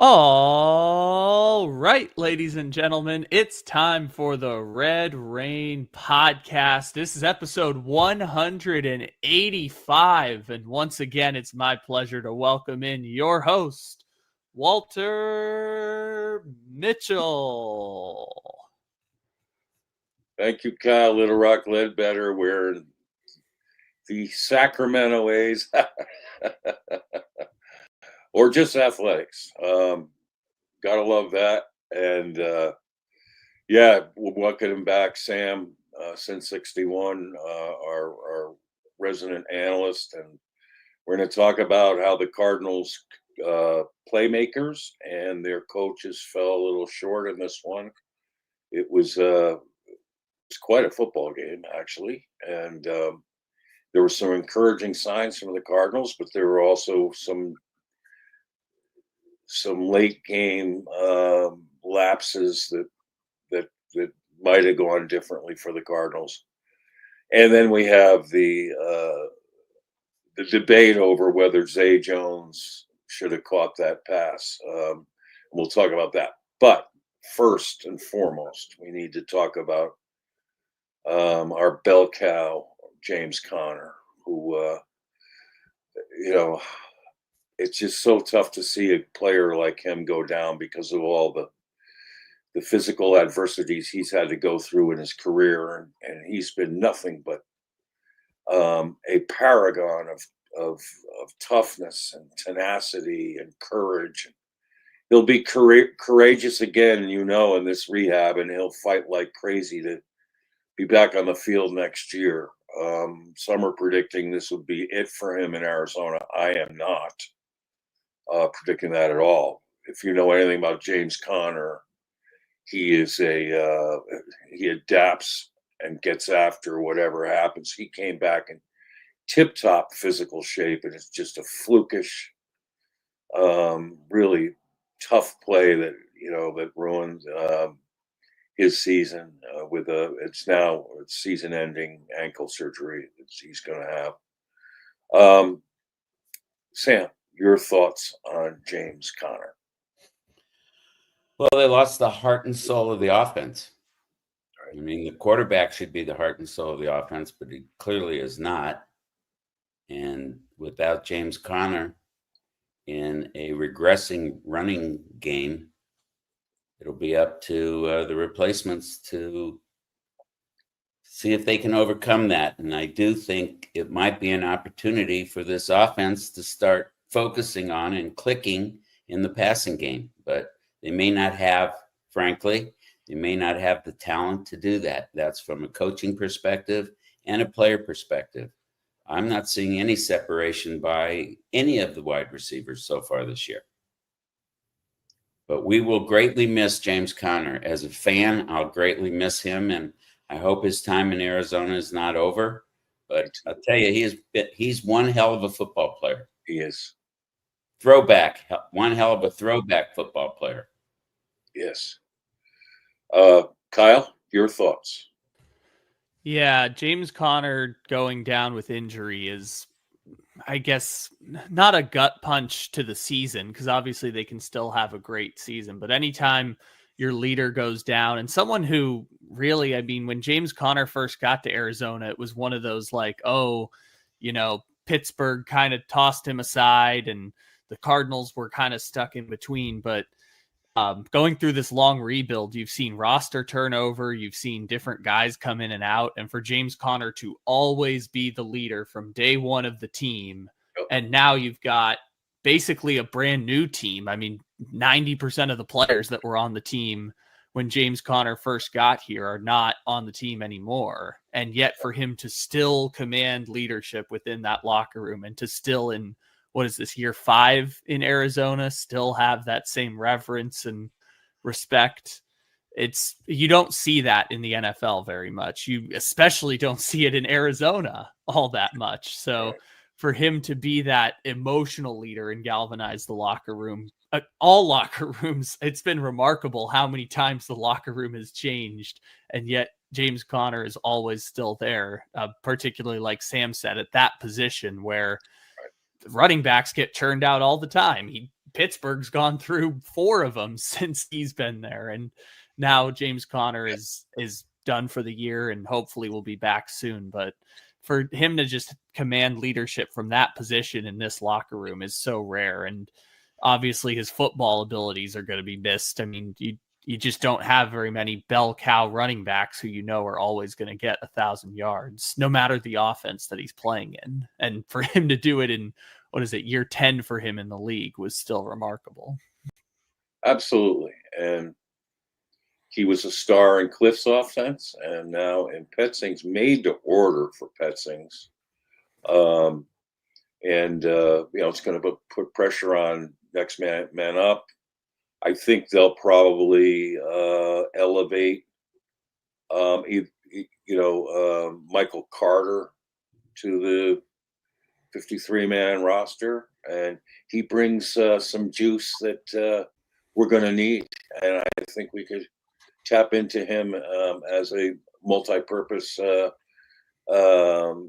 All right, ladies and gentlemen, it's time for the Red Rain podcast. This is episode 185. And once again, it's my pleasure to welcome in your host, Walter Mitchell. Thank you, Kyle. Little Rock Ledbetter. We're in the Sacramento A's or just athletics. Gotta love that. And we'll welcome him back, Sam, Sin 61, our resident analyst. And we're going to talk about how the Cardinals playmakers and their coaches fell a little short in this one. It was quite a football game, actually. And there were some encouraging signs from the Cardinals, but there were also some late game lapses that might have gone differently for the Cardinals. And then we have the debate over whether Zay Jones should have caught that pass. We'll talk about that. But first and foremost, we need to talk about our bell cow, James Conner, who, it's just so tough to see a player like him go down because of all the physical adversities he's had to go through in his career. And he's been nothing but a paragon of toughness and tenacity and courage. He'll be courageous again, in this rehab, and he'll fight like crazy to be back on the field next year. Some are predicting this would be it for him in Arizona. I am not predicting that at all. If you know anything about James Conner, he is he adapts and gets after whatever happens. He came back in tip-top physical shape, and it's just a flukish, really tough play that ruined his season with it's season-ending ankle surgery that he's going to have. Sam, your thoughts on James Conner? Well, they lost the heart and soul of the offense. Right. I mean, the quarterback should be the heart and soul of the offense, but he clearly is not. And without James Conner in a regressing running game, it'll be up to the replacements to see if they can overcome that. And I do think it might be an opportunity for this offense to start focusing on and clicking in the passing game. But they may not have, frankly, the talent to do that. That's from a coaching perspective and a player perspective. I'm not seeing any separation by any of the wide receivers so far this year. But we will greatly miss James Conner. As a fan, I'll greatly miss him, and I hope his time in Arizona is not over. But I'll tell you, he's one hell of a football player. He is. One hell of a throwback football player. Yes. Kyle, your thoughts? Yeah, James Conner going down with injury is, I guess, not a gut punch to the season, because obviously they can still have a great season. But anytime your leader goes down, and someone who really, I mean, when James Conner first got to Arizona, it was one of those like, Pittsburgh kind of tossed him aside and the Cardinals were kind of stuck in between. But going through this long rebuild, you've seen roster turnover, you've seen different guys come in and out. And for James Conner to always be the leader from day one of the team, and now you've got basically a brand new team. I mean, 90% of the players that were on the team when James Conner first got here are not on the team anymore. And yet for him to still command leadership within that locker room and to still in, what is this, year 5 in Arizona, still have that same reverence and respect. You don't see that in the NFL very much. You especially don't see it in Arizona all that much. So for him to be that emotional leader and galvanize the locker room, all locker rooms, it's been remarkable how many times the locker room has changed. And yet James Conner is always still there, particularly like Sam said, at that position where running backs get churned out all the time. He Pittsburgh's gone through 4 of them since he's been there. And now James Conner is done for the year and hopefully will be back soon. But for him to just command leadership from that position in this locker room is so rare. And obviously his football abilities are going to be missed. I mean, you just don't have very many bell cow running backs who are always going to get 1,000 yards, no matter the offense that he's playing in. And for him to do it in, year 10 for him in the league was still remarkable. Absolutely. And he was a star in Cliff's offense, and now in Petzing's, made to order for Petzing's. It's going to put pressure on next man up. I think they'll probably elevate, Michael Carter to the 53-man roster, and he brings some juice that we're going to need. And I think we could tap into him as a multi-purpose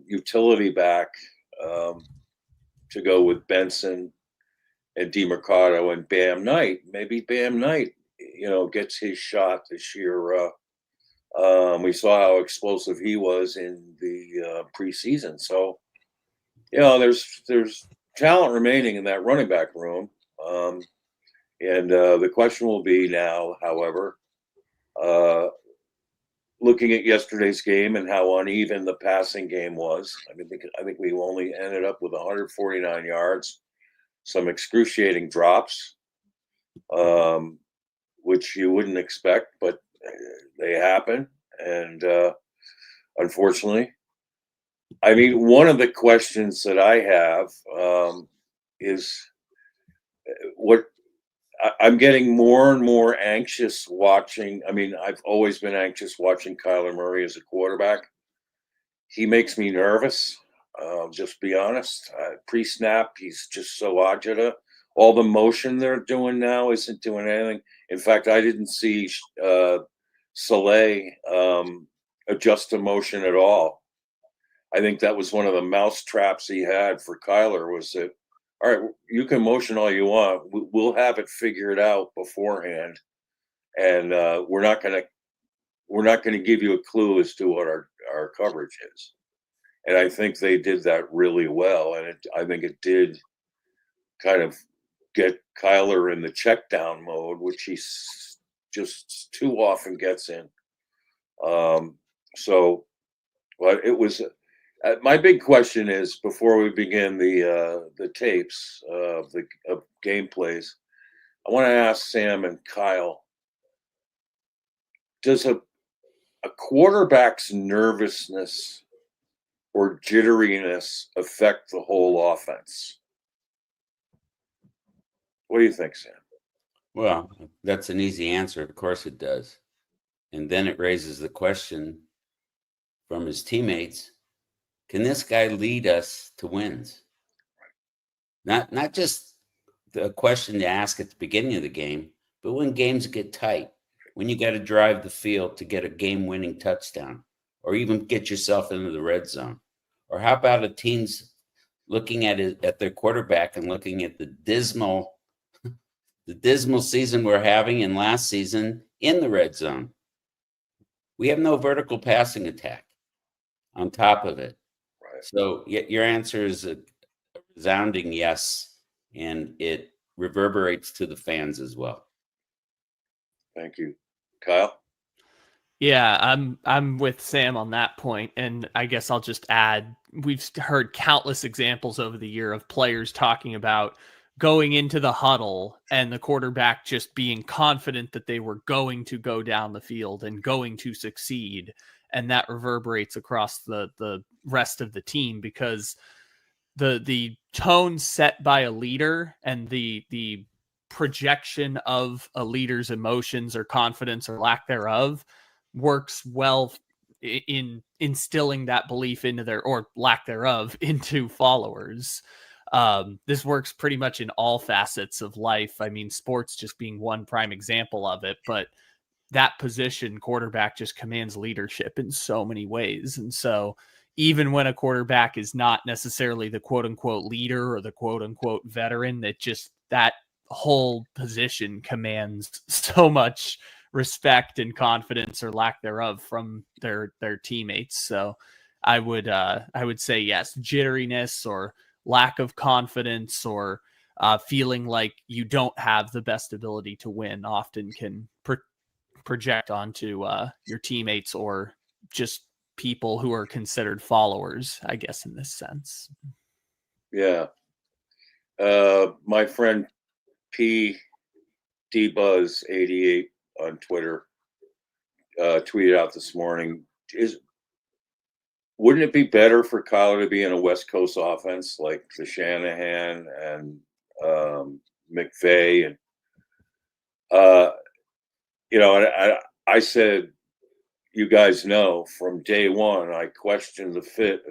utility back to go with Benson and DeMercado and Bam Knight. Maybe Bam Knight, gets his shot this year. We saw how explosive he was in the preseason. So, there's talent remaining in that running back room. The question will be now, however, looking at yesterday's game and how uneven the passing game was. I think we only ended up with 149 yards, some excruciating drops, which you wouldn't expect, but they happen. And unfortunately, one of the questions that I have is what I'm getting more and more anxious watching. I've always been anxious watching Kyler Murray as a quarterback. He makes me nervous. Just be honest. Pre-snap, he's just so agita. All the motion they're doing now isn't doing anything. In fact, I didn't see Saleh adjust to motion at all. I think that was one of the mouse traps he had for Kyler, was that, all right, you can motion all you want. We'll have it figured out beforehand, and we're not going to give you a clue as to what our coverage is. And I think they did that really well, and I think it did kind of get Kyler in the check down mode, which he just too often gets in. But it was. My big question is, before we begin the tapes of game plays, I want to ask Sam and Kyle, does a quarterback's nervousness or jitteriness affect the whole offense? What do you think, Sam? Well, that's an easy answer. Of course it does. And then it raises the question from his teammates, can this guy lead us to wins? Not just the question to ask at the beginning of the game, but when games get tight, when you got to drive the field to get a game-winning touchdown, or even get yourself into the red zone. Or how about a team's looking at their quarterback and looking at the dismal season we're having in last season in the red zone? We have no vertical passing attack on top of it. Right. So your answer is a resounding yes, and it reverberates to the fans as well. Thank you. Kyle? Yeah, I'm with Sam on that point, and I guess I'll just add, we've heard countless examples over the year of players talking about going into the huddle and the quarterback just being confident that they were going to go down the field and going to succeed, and that reverberates across the rest of the team, because the tone set by a leader and the projection of a leader's emotions or confidence or lack thereof works well in instilling that belief into their, or lack thereof, into followers. This works pretty much in all facets of life. I mean, sports just being one prime example of it, but that position, quarterback, just commands leadership in so many ways. And so even when a quarterback is not necessarily the quote unquote leader or the quote unquote veteran, that whole position commands so much respect and confidence or lack thereof from their teammates. So I would say yes, jitteriness or lack of confidence or feeling like you don't have the best ability to win often can project onto your teammates or just people who are considered followers, I guess, in this sense. Yeah. My friend P. D Buzz 88 on Twitter tweeted out this morning, wouldn't it be better for Kyler to be in a West Coast offense like the Shanahan and McVay? And I said, you guys know, from day one, I questioned the fit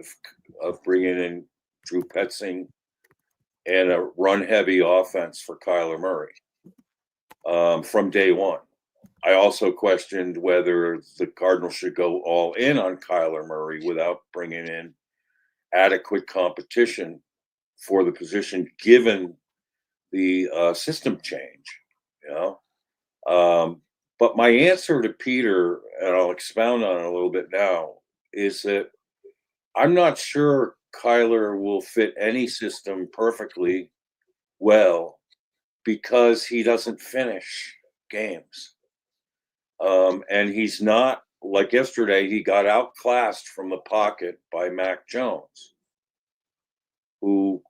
of bringing in Drew Petzing and a run-heavy offense for Kyler Murray from day one. I also questioned whether the Cardinals should go all in on Kyler Murray without bringing in adequate competition for the position, given the system change. But my answer to Peter, and I'll expound on it a little bit now, is that I'm not sure Kyler will fit any system perfectly well because he doesn't finish games. And he's not, like yesterday, he got outclassed from the pocket by Mac Jones, who,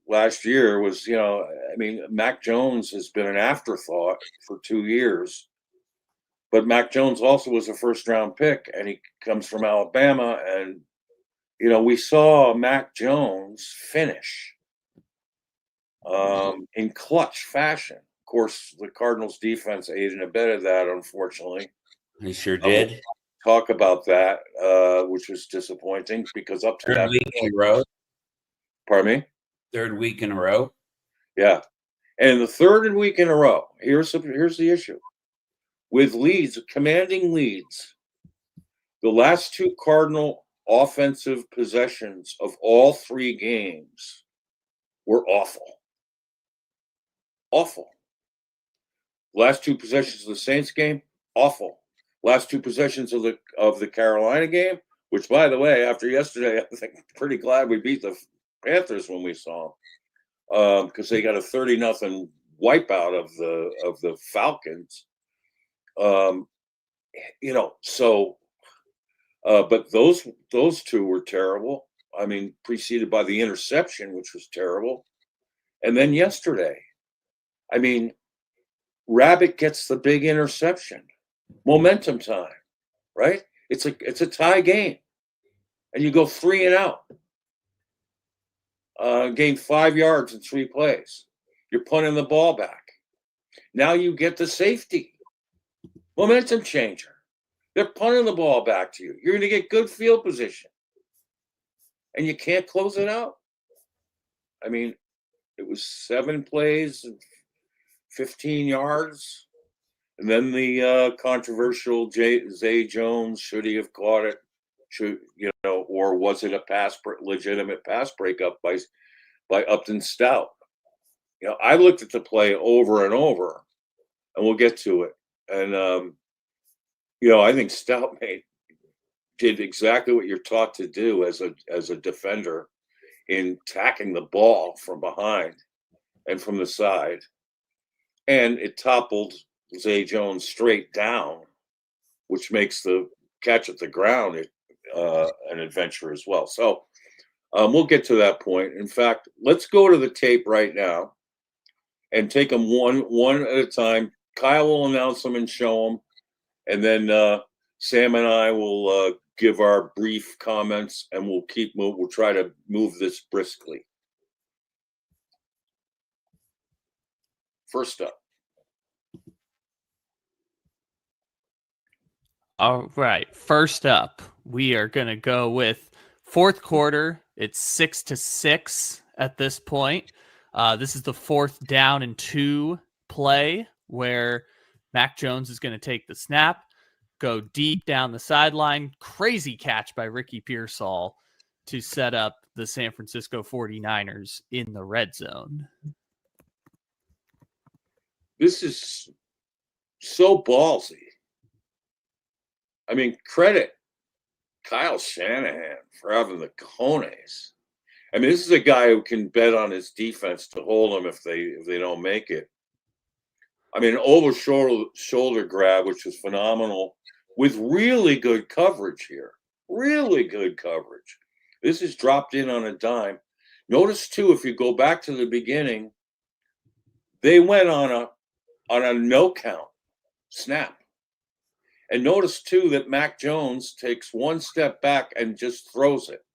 last year was, Mac Jones has been an afterthought for 2 years. But Mac Jones also was a first-round pick, and he comes from Alabama. And, we saw Mac Jones finish in clutch fashion. Of course, the Cardinals defense aided and abetted that, unfortunately. He sure did. Talk about that, which was disappointing because up to Third that week in a row. Pardon me? Third week in a row. Yeah. And the third week in a row, here's the issue. With leads, commanding leads, the last two Cardinal offensive possessions of all 3 games were awful. Awful. Last 2 possessions of the Saints game, awful. Last 2 possessions of the Carolina game, which, by the way, after yesterday, I think pretty glad we beat the Panthers when we saw them, because they got a 30-0 wipeout of the Falcons. But those 2 were terrible. I mean, preceded by the interception, which was terrible. And then yesterday, I mean, Rabbit gets the big interception. Momentum time, right? It's a tie game. And you go 3 and out. Gain 5 yards in 3 plays. You're punting the ball back. Now you get the safety. Momentum changer. They're punting the ball back to you. You're going to get good field position. And you can't close it out. I mean, it was 7 plays and 15 yards. And then the controversial Zay Jones, should he have caught it? Or was it a legitimate pass breakup by Upton Stout? I looked at the play over and over, and we'll get to it. And I think Stout did exactly what you're taught to do as a defender in tacking the ball from behind and from the side, and it toppled Zay Jones straight down, which makes the catch at the ground an adventure as well. So we'll get to that point. In fact, let's go to the tape right now and take them one at a time. Kyle will announce them and show them, and then Sam and I will give our brief comments, and we'll try to move this briskly. First up. All right. First up, we are going to go with fourth quarter. It's 6-6 at this point. This is the 4th down and 2 play where Mac Jones is going to take the snap, go deep down the sideline. Crazy catch by Ricky Pearsall to set up the San Francisco 49ers in the red zone. This is so ballsy. I mean, credit Kyle Shanahan for having the cojones. I mean, this is a guy who can bet on his defense to hold them if they don't make it. I mean, over shoulder grab, which was phenomenal, with really good coverage here. Really good coverage. This is dropped in on a dime. Notice too, if you go back to the beginning, they went on a no count snap. And notice too that Mac Jones takes one step back and just throws it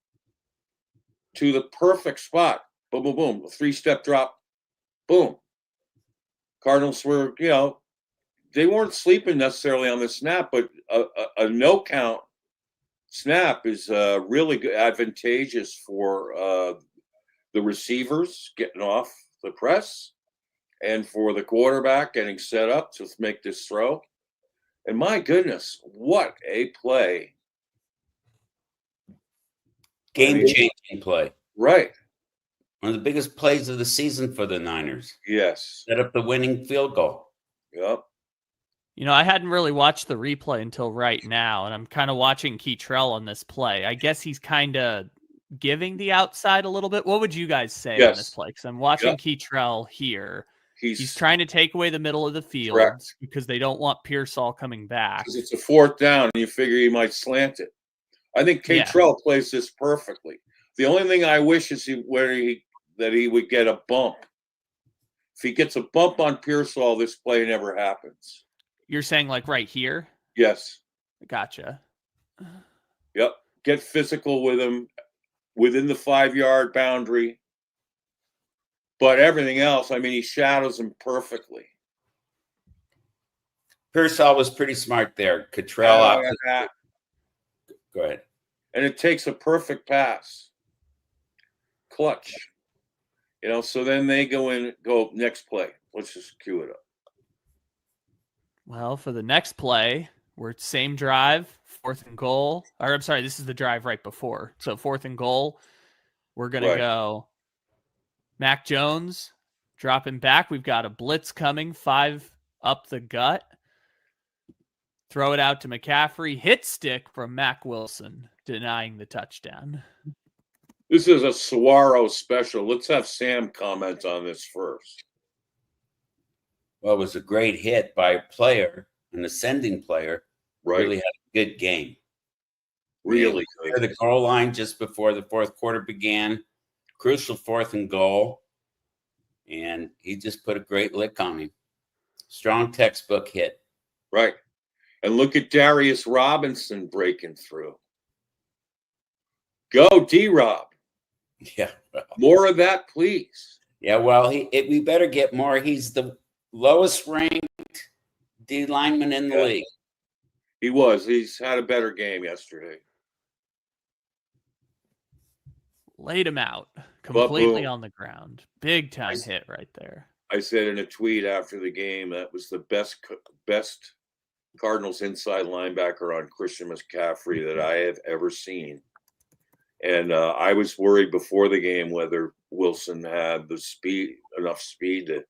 to the perfect spot. Boom, boom, boom. A 3-step drop. Boom. Cardinals were, they weren't sleeping necessarily on the snap, but a no count snap is really good, advantageous for the receivers getting off the press and for the quarterback getting set up to make this throw. And my goodness, what a play. Game-changing play. Right. One of the biggest plays of the season for the Niners. Yes. Set up the winning field goal. Yep. I hadn't really watched the replay until right now, and I'm kind of watching Keytrell on this play. I guess he's kind of giving the outside a little bit. What would you guys say on this play? Because I'm watching Keytrell here. He's trying to take away the middle of the field because they don't want Pearsall coming back. Because it's a 4th down, and you figure he might slant it. I think Keytrell plays this perfectly. The only thing I wish is that he would get a bump. If he gets a bump on Pearsall, this play never happens. You're saying like right here? Yes. Gotcha. Yep. Get physical with him within the 5-yard boundary. But everything else, I mean, he shadows him perfectly. Pearsall was pretty smart there. Cottrell Go ahead. And it takes a perfect pass. Clutch. So then they go next play. Let's just cue it up. Well, for the next play, we're same drive, 4th and goal. Or I'm sorry, this is the drive right before. So 4th and goal, we're going to go Mac Jones dropping back. We've got a blitz coming, 5 up the gut. Throw it out to McCaffrey. Hit stick from Mac Wilson, denying the touchdown. This is a Saguaro special. Let's have Sam comment on this first. Well, it was a great hit by a player, an ascending player. Right. Really had a good game. Really good. The goal line just before the 4th quarter began. Crucial 4th and goal. And he just put a great lick on him. Strong textbook hit. Right. And look at Darius Robinson breaking through. Go, D-Rob. Yeah. Well. More of that, please. Yeah, well, we better get more. He's the lowest ranked D lineman in the league. He was. He's had a better game yesterday. Laid him out completely on the ground. Big time hit right there. I said in a tweet after the game that was the best Cardinals inside linebacker on Christian McCaffrey that I have ever seen. And I was worried before the game whether Wilson had enough speed to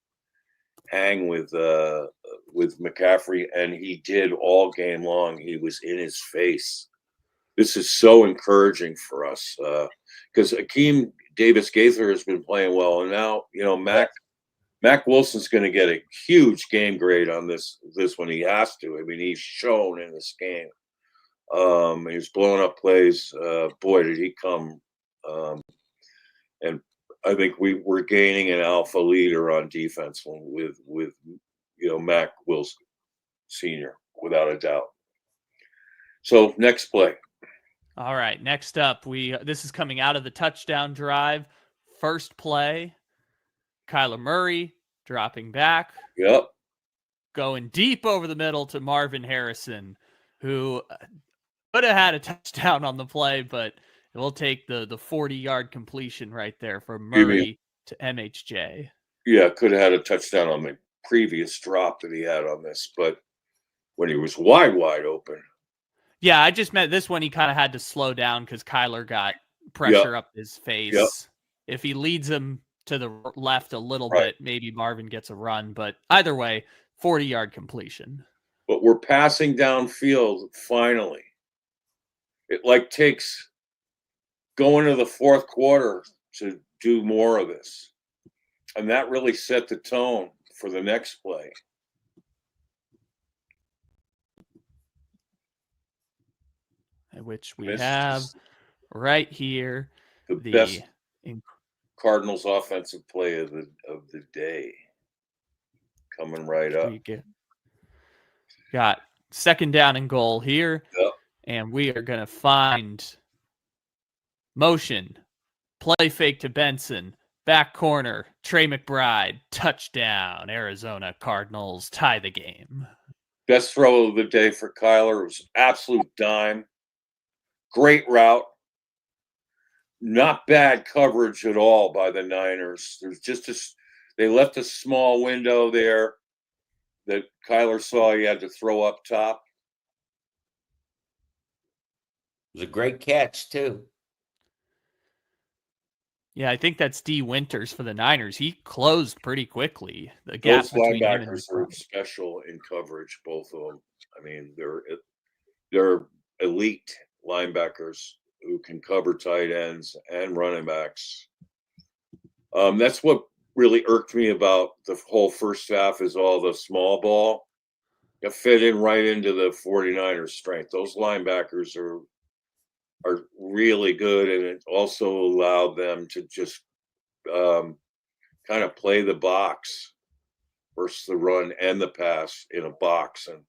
hang with McCaffrey, and he did all game long. He was in his face. This is so encouraging for us because Akeem Davis-Gaither has been playing well, and now Mac Wilson's going to get a huge game grade on this one. He has to. I mean, he's shown in this game. He's blowing up plays. Boy, did he come! And I think we're gaining an alpha leader on defense with Mac Wilson Sr. without a doubt. So next play. All right, next up, this is coming out of the touchdown drive. First play, Kyler Murray dropping back. Yep. Going deep over the middle to Marvin Harrison, who could have had a touchdown on the play, but it will take the 40-yard completion right there from Murray to MHJ. Yeah, could have had a touchdown on the previous drop that he had on this, but when he was wide open. Yeah, I just meant this one he kind of had to slow down because Kyler got pressure up his face. Yep. If he leads him to the left a little Right. bit. Maybe Marvin gets a run, but either way, 40-yard completion. But we're passing downfield finally. It like takes going to the fourth quarter to do more of this. And that really set the tone for the next play. Which we have right here. The best Cardinals offensive play of the day. Coming right up. We got second down and goal here. Yep. And we are going to find motion, play fake to Benson, back corner, Trey McBride, touchdown, Arizona Cardinals tie the game. Best throw of the day for Kyler. It was absolute dime. Great route. Not bad coverage at all by the Niners. There's just they left a small window there that Kyler saw he had to throw up top. It was a great catch, too. Yeah, I think that's D. Winters for the Niners. He closed pretty quickly. The gap Those between linebackers are special in coverage, both of them. I mean, they're elite linebackers who can cover tight ends and running backs. That's what really irked me about the whole first half is all the small ball. It fit in right into the 49ers' strength. Those linebackers are really good, and it also allowed them to just kind of play the box versus the run and the pass in a box, and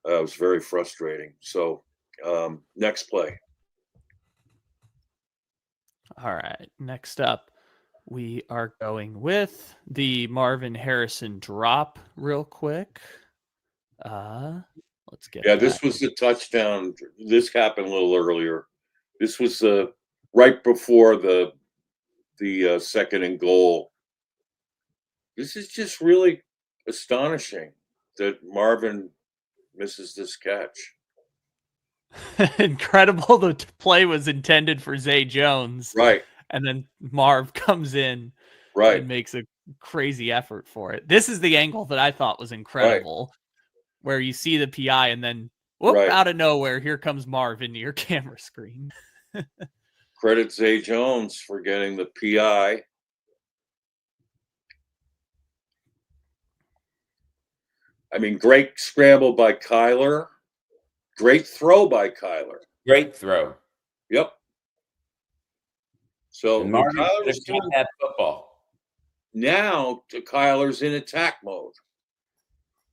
it was very frustrating. So next play. All right, next up, we are going with the Marvin Harrison drop real quick. Let's get this was the touchdown. This happened a little earlier. This was right before the second and goal. This is just really astonishing that Marvin misses this catch. Incredible. The play was intended for Zay Jones. Right. And then Marv comes in and makes a crazy effort for it. This is the angle that I thought was incredible, where you see the PI and then out of nowhere, here comes Marv into your camera screen. Credit Zay Jones for getting the PI. I mean, great scramble by Kyler. Great throw by Kyler. Great throw. Yep. So Marvin was doing that football. Now Kyler's in attack mode.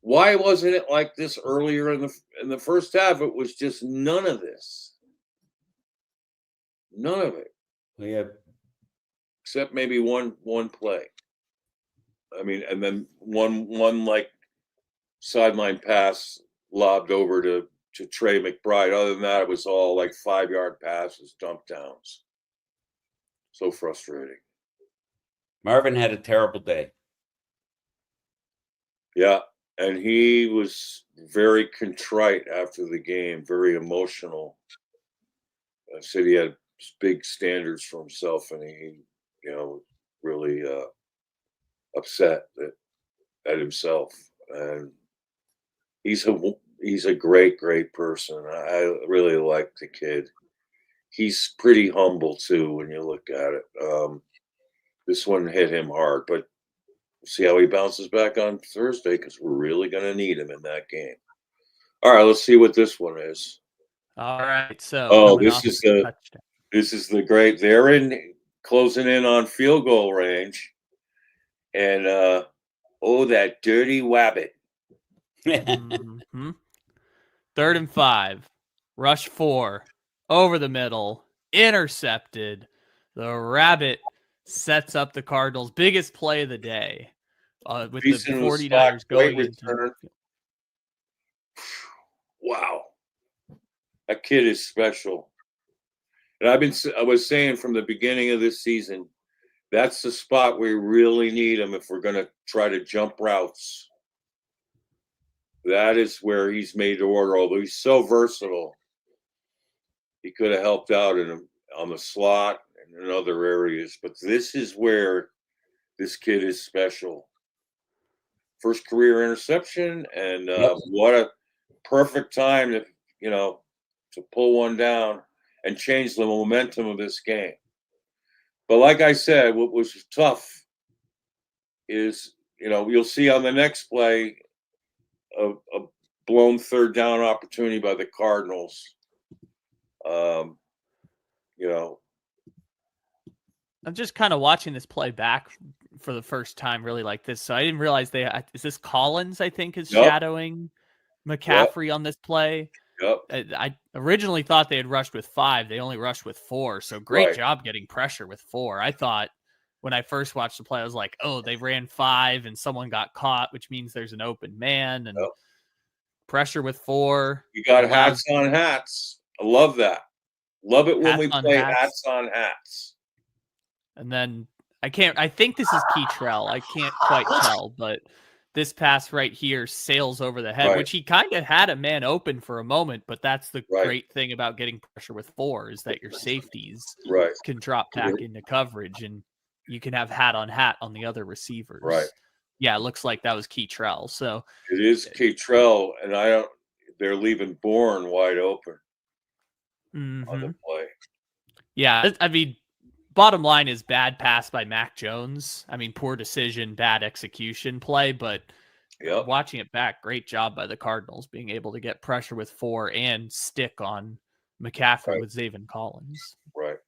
Why wasn't it like this earlier in the first half? It was just none of this. None of it. Yeah. Except maybe one play. I mean, and then one like sideline pass lobbed over to Trey McBride. Other than that, it was all like 5-yard passes, dump downs. So frustrating. Marvin had a terrible day. Yeah, and he was very contrite after the game, very emotional. Said he had big standards for himself, and he, really upset at himself. And he's a great person. I really like the kid. He's pretty humble too when you look at it. This one hit him hard, but we'll see how he bounces back on Thursday because we're really going to need him in that game. All right, let's see what this one is. All right, so this is the great. They're closing in on field goal range, and that dirty wabbit. Mm-hmm. 3rd and 5, rush 4, over the middle, intercepted. The rabbit sets up the Cardinals' biggest play of the day with the 49ers going into. Wow, that kid is special. And I was saying from the beginning of this season, that's the spot we really need him if we're going to try to jump routes. That is where he's made to order, although he's so versatile. He could have helped out on the slot and in other areas, but this is where This kid is special. First career interception, and Yep. what a perfect time to pull one down and change the momentum of this game. But like I said, what was tough is, you'll see on the next play a blown third down opportunity by the Cardinals. I'm just kind of watching this play back for the first time, really like this. So I didn't realize is this Collins, I think, is shadowing McCaffrey on this play. Yep. I originally thought they had rushed with 5. They only rushed with 4. So great job getting pressure with 4. I thought when I first watched the play, I was like, oh, they ran 5 and someone got caught, which means there's an open man and pressure with 4. You got hats on hats. I love that. Love it when we play hats on hats. And then I think this is Keytrell. I can't quite tell, but this pass right here sails over the head, which he kind of had a man open for a moment, but that's the great thing about getting pressure with 4 is that your safeties can drop back into coverage and you can have hat on hat on the other receivers. Right. Yeah, it looks like that was Keytrell. So it is Keytrell, and they're leaving Bourne wide open on the play. Yeah, I mean, bottom line is bad pass by Mac Jones. I mean, poor decision, bad execution play, but watching it back, great job by the Cardinals being able to get pressure with 4 and stick on McCaffrey with Zaven Collins. Right.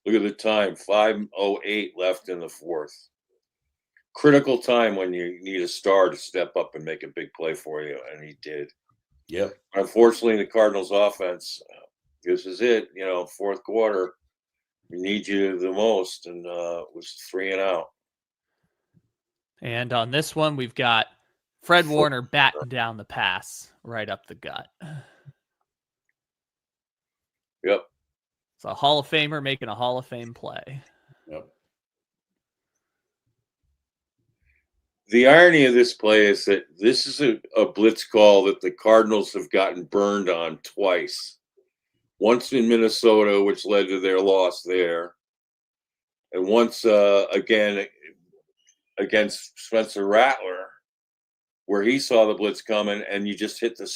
Look at the time, 5:08 left in the fourth. Critical time when you need a star to step up and make a big play for you, and he did. Yep. Unfortunately, the Cardinals offense, this is it, fourth quarter. We need you the most, and it was 3 and out. And on this one, we've got Fred Warner batting down the pass right up the gut. Yep. It's a Hall of Famer making a Hall of Fame play. Yep. The irony of this play is that this is a blitz call that the Cardinals have gotten burned on twice. Once in Minnesota, which led to their loss there. And once again against Spencer Rattler, where he saw the blitz coming and you just hit the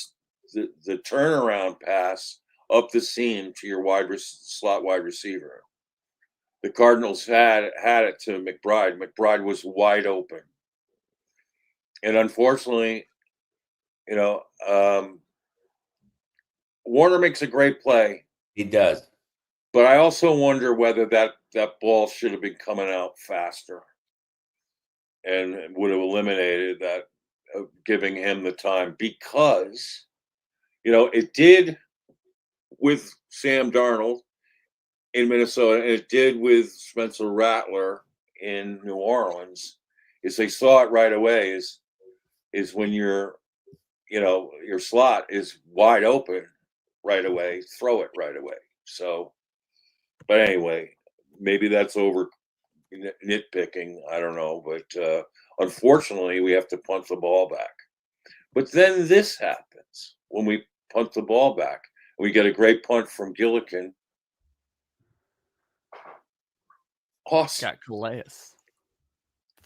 turnaround pass up the seam to your slot wide receiver. The Cardinals had it to McBride. McBride was wide open. And unfortunately, Warner makes a great play. He does. But I also wonder whether that ball should have been coming out faster and would have eliminated that, giving him the time, because, it did with Sam Darnold in Minnesota, and it did with Spencer Rattler in New Orleans, is they saw it right away is when your slot is wide open right away, throw it right away. So, but anyway, maybe that's over nitpicking. I don't know, but unfortunately, we have to punt the ball back. But then this happens when we punt the ball back. We get a great punt from Gillikin. Awesome. Got Calais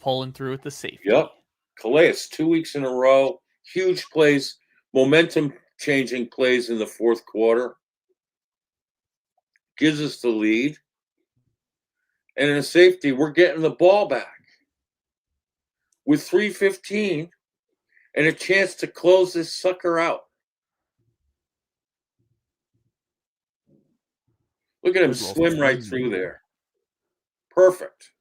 pulling through with the safety. Yep. Calais, 2 weeks in a row. Huge plays, momentum-changing plays in the fourth quarter. Gives us the lead. And in a safety, we're getting the ball back with 3:15 and a chance to close this sucker out. Look at him swim right through there. Perfect.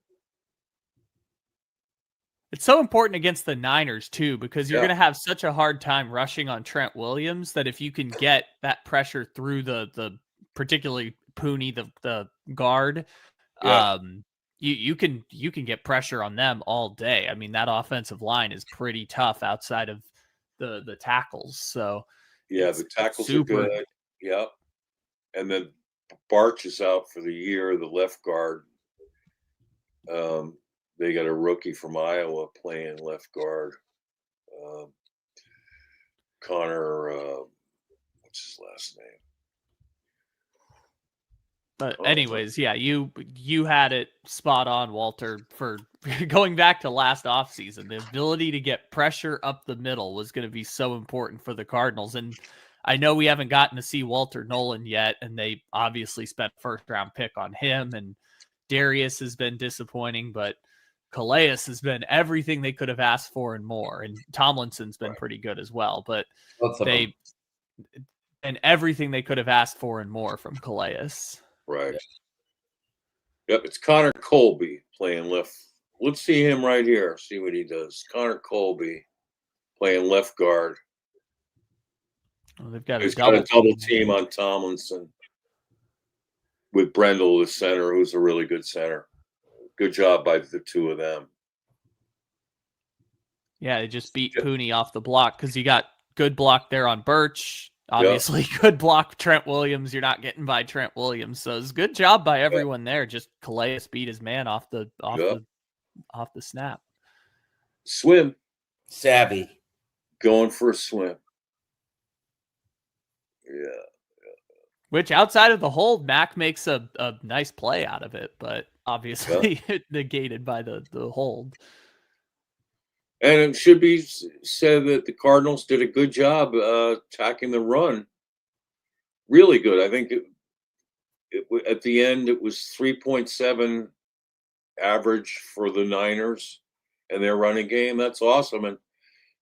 It's so important against the Niners, too, because you're going to have such a hard time rushing on Trent Williams that if you can get that pressure through the particularly Pooney, the guard, you can get pressure on them all day. I mean, that offensive line is pretty tough outside of the tackles. So the tackles are good. Yep. And then Barch is out for the year, the left guard. They got a rookie from Iowa playing left guard. Connor, what's his last name? But anyways, yeah, you had it spot on, Walter, for going back to last offseason. The ability to get pressure up the middle was going to be so important for the Cardinals. And I know we haven't gotten to see Walter Nolan yet, and they obviously spent first-round pick on him, and Darius has been disappointing, but Calais has been everything they could have asked for and more. And Tomlinson's been pretty good as well, but and everything they could have asked for and more from Calais. Right. Yep, it's Connor Colby playing left. Let's see him right here. See what he does. Connor Colby playing left guard. Well, they've got a double team on Tomlinson with Brendel, the center, who's a really good center. Good job by the two of them. Yeah, they just beat Pooney off the block because you got good block there on Birch. Obviously, good block Trent Williams. You're not getting by Trent Williams, so it's a good job by everyone there. Just Calais beat his man off the snap. Swim, savvy, going for a swim. Yeah. Which outside of the hold, Mac makes a nice play out of it, but obviously negated by the hold. And it should be said that the Cardinals did a good job attacking the run. Really good. I think at the end it was 3.7 average for the Niners and their running game. That's awesome. And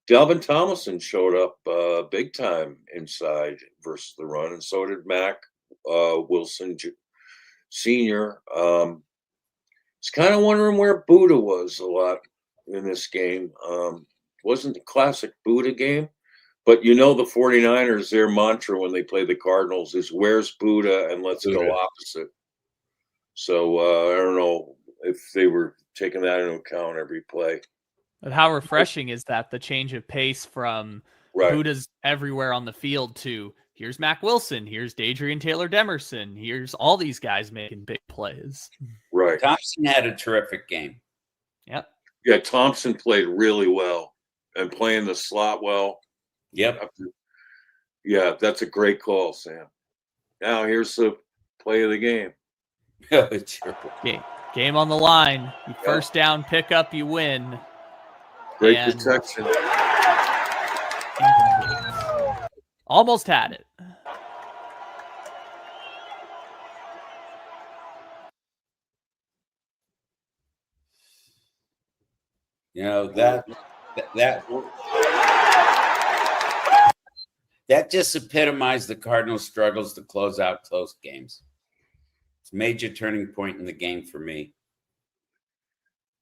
Dalvin Tomlinson showed up big time inside versus the run, and so did Mac Wilson Sr. It's kind of wondering where Buddha was a lot in this game. Wasn't the classic Buddha game, but the 49ers, their mantra when they play the Cardinals is where's Buddha and let's go opposite. So I don't know if they were taking that into account every play. But how refreshing is that, the change of pace from Buddha's everywhere on the field to here's Mac Wilson, here's Dadrian Taylor-Demerson, here's all these guys making big plays. Right. Thompson had a terrific game. Yep. Yeah, Thompson played really well and playing the slot well. Yep. Yeah, that's a great call, Sam. Now here's the play of the game. Game on the line. You first down, pick up, you win. Great protection. Almost had it. That just epitomized the Cardinals' struggles to close out close games. It's a major turning point in the game for me.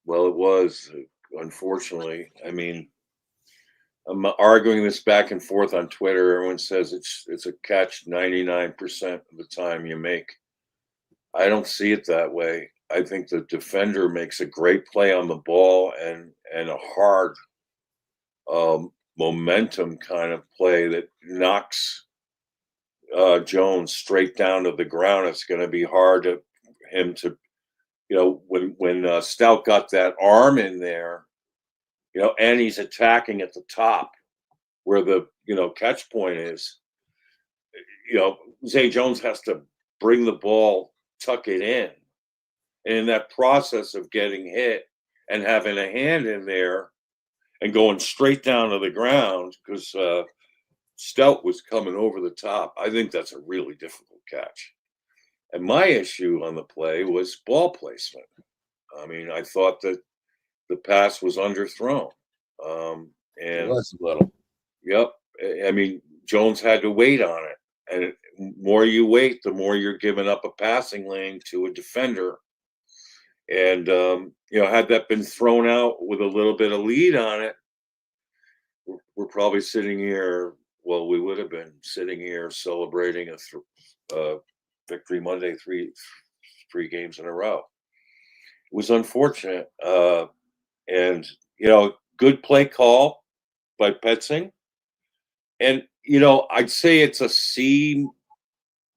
Well, it was, unfortunately. I mean, I'm arguing this back and forth on Twitter. Everyone says it's a catch 99% of the time you make. I don't see it that way. I think the defender makes a great play on the ball and a hard momentum kind of play that knocks Jones straight down to the ground. It's going to be hard to him to, when Stout got that arm in there, and he's attacking at the top where the, catch point is, Zay Jones has to bring the ball, tuck it in. And in that process of getting hit and having a hand in there and going straight down to the ground because Stout was coming over the top, I think that's a really difficult catch. And my issue on the play was ball placement. I mean, I thought that the pass was underthrown. And it was a little. Yep. I mean, Jones had to wait on it. And the more you wait, the more you're giving up a passing lane to a defender. And, had that been thrown out with a little bit of lead on it, we're probably sitting here. Well, we would have been sitting here celebrating a victory Monday, three games in a row. It was unfortunate. And, good play call by Petzing. And, I'd say it's a C-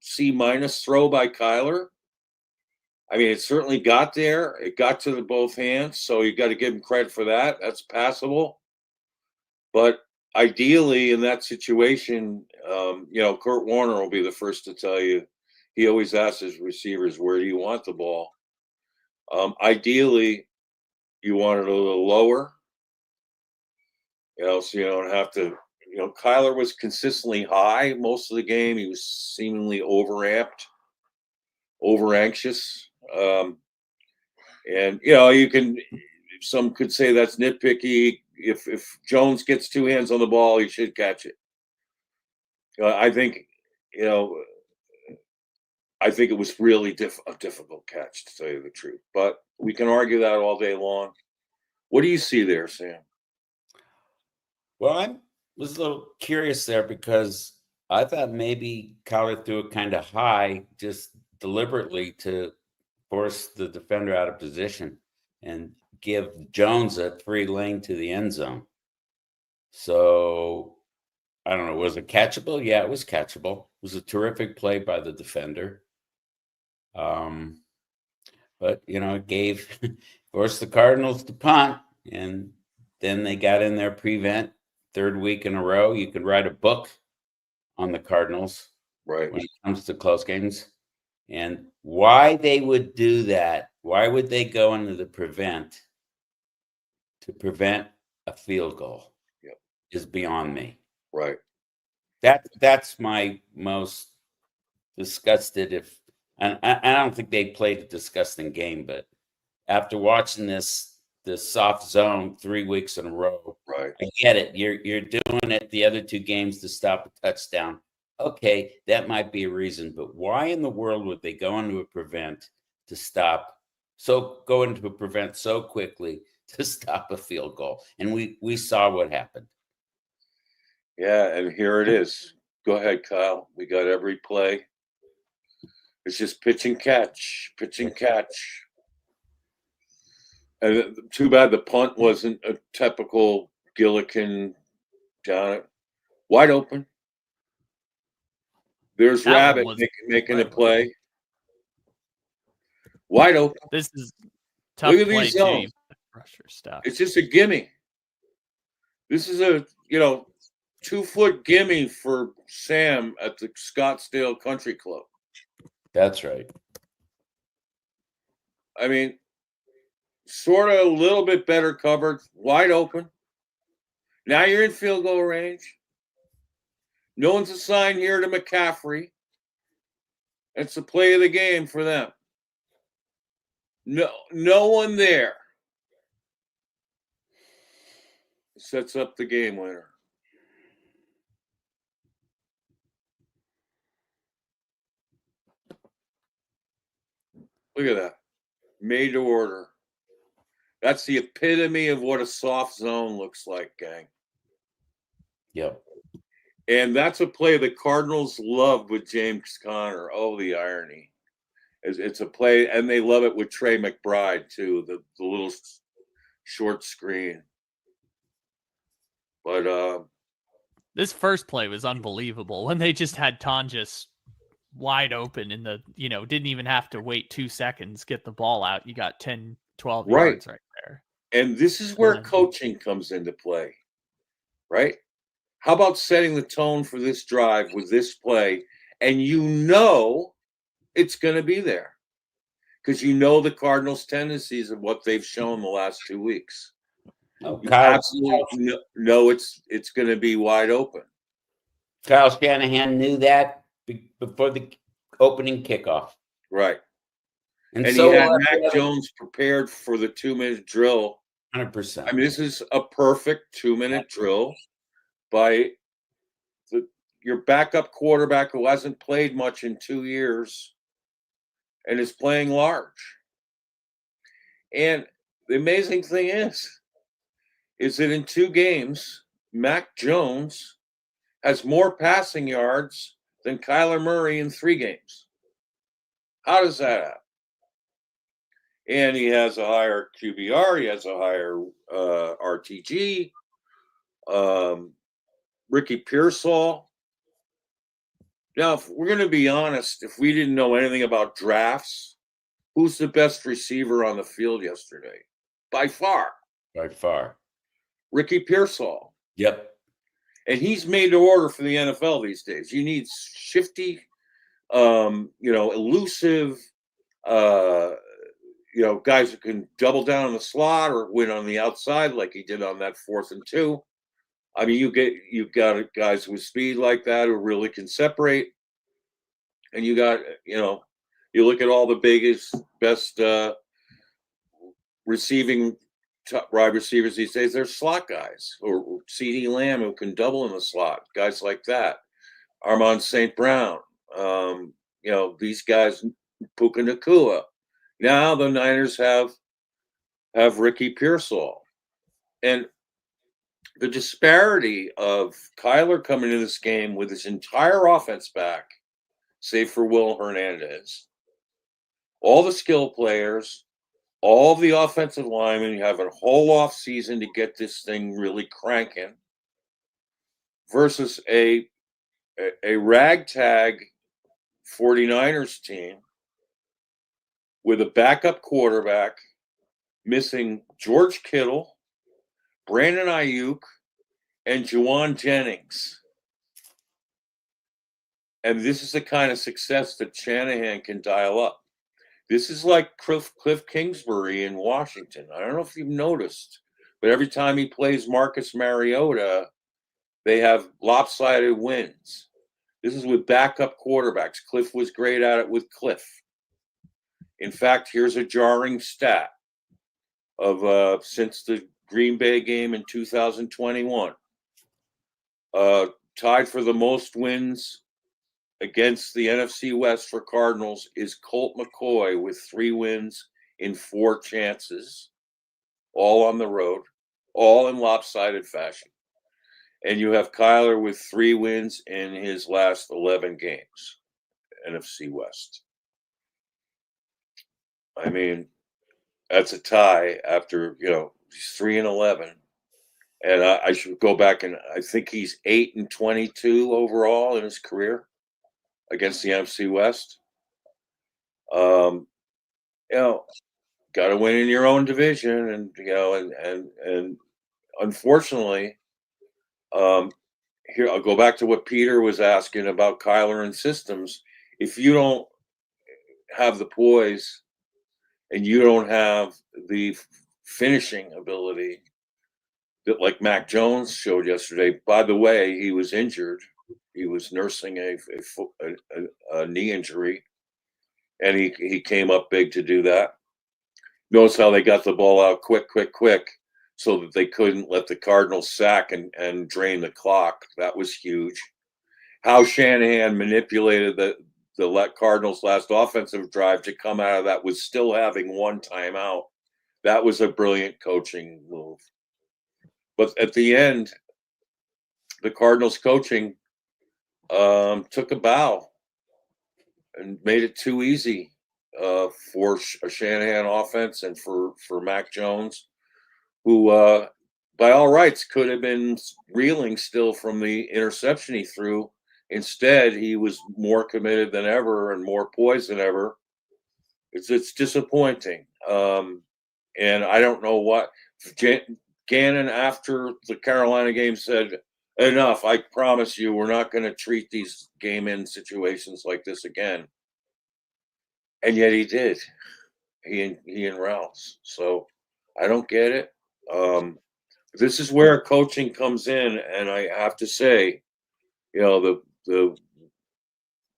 throw by Kyler. I mean, it certainly got there. It got to the both hands, so you got to give him credit for that. That's passable. But ideally, in that situation, Kurt Warner will be the first to tell you he always asks his receivers, where do you want the ball? Ideally, you want it a little lower, so you don't have to, Kyler was consistently high most of the game. He was seemingly overamped, over anxious. And, some could say that's nitpicky. If Jones gets two hands on the ball, he should catch it. I think it was really a difficult catch, to tell you the truth. But we can argue that all day long. What do you see there, Sam? Well, I was a little curious there because I thought maybe Kyler threw it kind of high, just deliberately to force the defender out of position and give Jones a free lane to the end zone. So I don't know, was it catchable? Yeah, it was catchable. It was a terrific play by the defender. But it forced the Cardinals to punt, and then they got in their prevent third week in a row. You could write a book on the Cardinals, right, when it comes to close games. And why they would do that, why would they go into the prevent to prevent a field goal, is beyond me. Right. That's my most disgusted. And I don't think they played a disgusting game, but after watching this soft zone 3 weeks in a row, right, I get it. You're doing it the other two games to stop a touchdown. Okay, that might be a reason, but why in the world would they go into a prevent so quickly to stop a field goal? And we saw what happened. Yeah, and here it is. Go ahead, Kyle. We got every play. It's just pitch and catch. And too bad the punt wasn't a typical Gillikin down it. Wide open. There's that Rabbit making a play. Wide open. This is tough. Look at these zones. It's just a gimme. This is a 2-foot gimme for Sam at the Scottsdale Country Club. That's right. I mean, sort of a little bit better covered, wide open. Now you're in field goal range. No one's assigned here to McCaffrey. It's the play of the game for them. No one there. Sets up the game winner. Look at that. Made to order. That's the epitome of what a soft zone looks like, gang. Yep. And that's a play the Cardinals love with James Conner. Oh, the irony. It's a play, and they love it with Trey McBride, too, the little short screen. But this first play was unbelievable when they just had Tonjes wide open in the, didn't even have to wait 2 seconds, get the ball out. You got 10, 12 yards right there. And this is where coaching comes into play, right? How about setting the tone for this drive with this play, and it's going to be there because the Cardinals' tendencies of what they've shown the last 2 weeks. Oh, Kyle, absolutely no, it's going to be wide open. Kyle Shanahan knew that before the opening kickoff. Right. And so he had Mac Jones prepared for the 2-minute drill. 100%. I mean, this is a perfect 2-minute drill by your backup quarterback who hasn't played much in 2 years and is playing large. And the amazing thing is that in 2 games, Mac Jones has more passing yards than Kyler Murray in 3 games. How does that happen? And he has a higher QBR. He has a higher RTG. Ricky Pearsall. Now, if we're going to be honest, if we didn't know anything about drafts, who's the best receiver on the field yesterday? By far. Ricky Pearsall. Yep. And he's made to order for the NFL these days. You need shifty elusive, guys who can double down in the slot or win on the outside like he did on that 4th and 2. I mean, you've got guys with speed like that who really can separate. And you got, you look at all the best receiving wide receivers these days, they're slot guys, or CeeDee Lamb who can double in the slot, guys like that. Armand St. Brown, these guys, Puka Nacua. Now the Niners have Ricky Pearsall. And the disparity of Kyler coming into this game with his entire offense back, save for Will Hernandez, all the skill players, all of the offensive linemen, you have a whole off season to get this thing really cranking, versus a ragtag 49ers team with a backup quarterback missing George Kittle, Brandon Ayuk, and Juwan Jennings. And this is the kind of success that Shanahan can dial up. This is like Cliff Kingsbury in Washington. I don't know if you've noticed, but every time he plays Marcus Mariota, they have lopsided wins. This is with backup quarterbacks. Cliff was great at it with Cliff. In fact, here's a jarring stat of since the Green Bay game in 2021. Tied for the most wins against the NFC West for Cardinals is Colt McCoy with 3 wins in 4 chances, all on the road, all in lopsided fashion. And you have Kyler with 3 wins in his last 11 games, NFC West. I mean, that's a tie after, he's 3-11. And I should go back, and I think he's 8-22 overall in his career against the NFC West. Got to win in your own division, and unfortunately, here I'll go back to what Peter was asking about Kyler and systems. If you don't have the poise and you don't have the finishing ability that, like Mac Jones showed yesterday, by the way, he was injured. He was nursing a knee injury, and he came up big to do that. Notice how they got the ball out quick, so that they couldn't let the Cardinals sack and drain the clock. That was huge. How Shanahan manipulated the Cardinals' last offensive drive to come out of that with still having 1 timeout. That was a brilliant coaching move. But at the end, the Cardinals coaching took a bow and made it too easy for a Shanahan offense and for Mac Jones, who by all rights could have been reeling still from the interception he threw. Instead, he was more committed than ever and more poised than ever. It's disappointing. And I don't know what Gannon, after the Carolina game, said, enough, I promise you we're not going to treat these game-end situations like this again. And yet he did. He and Rouse. So I don't get it. This is where coaching comes in, and I have to say, the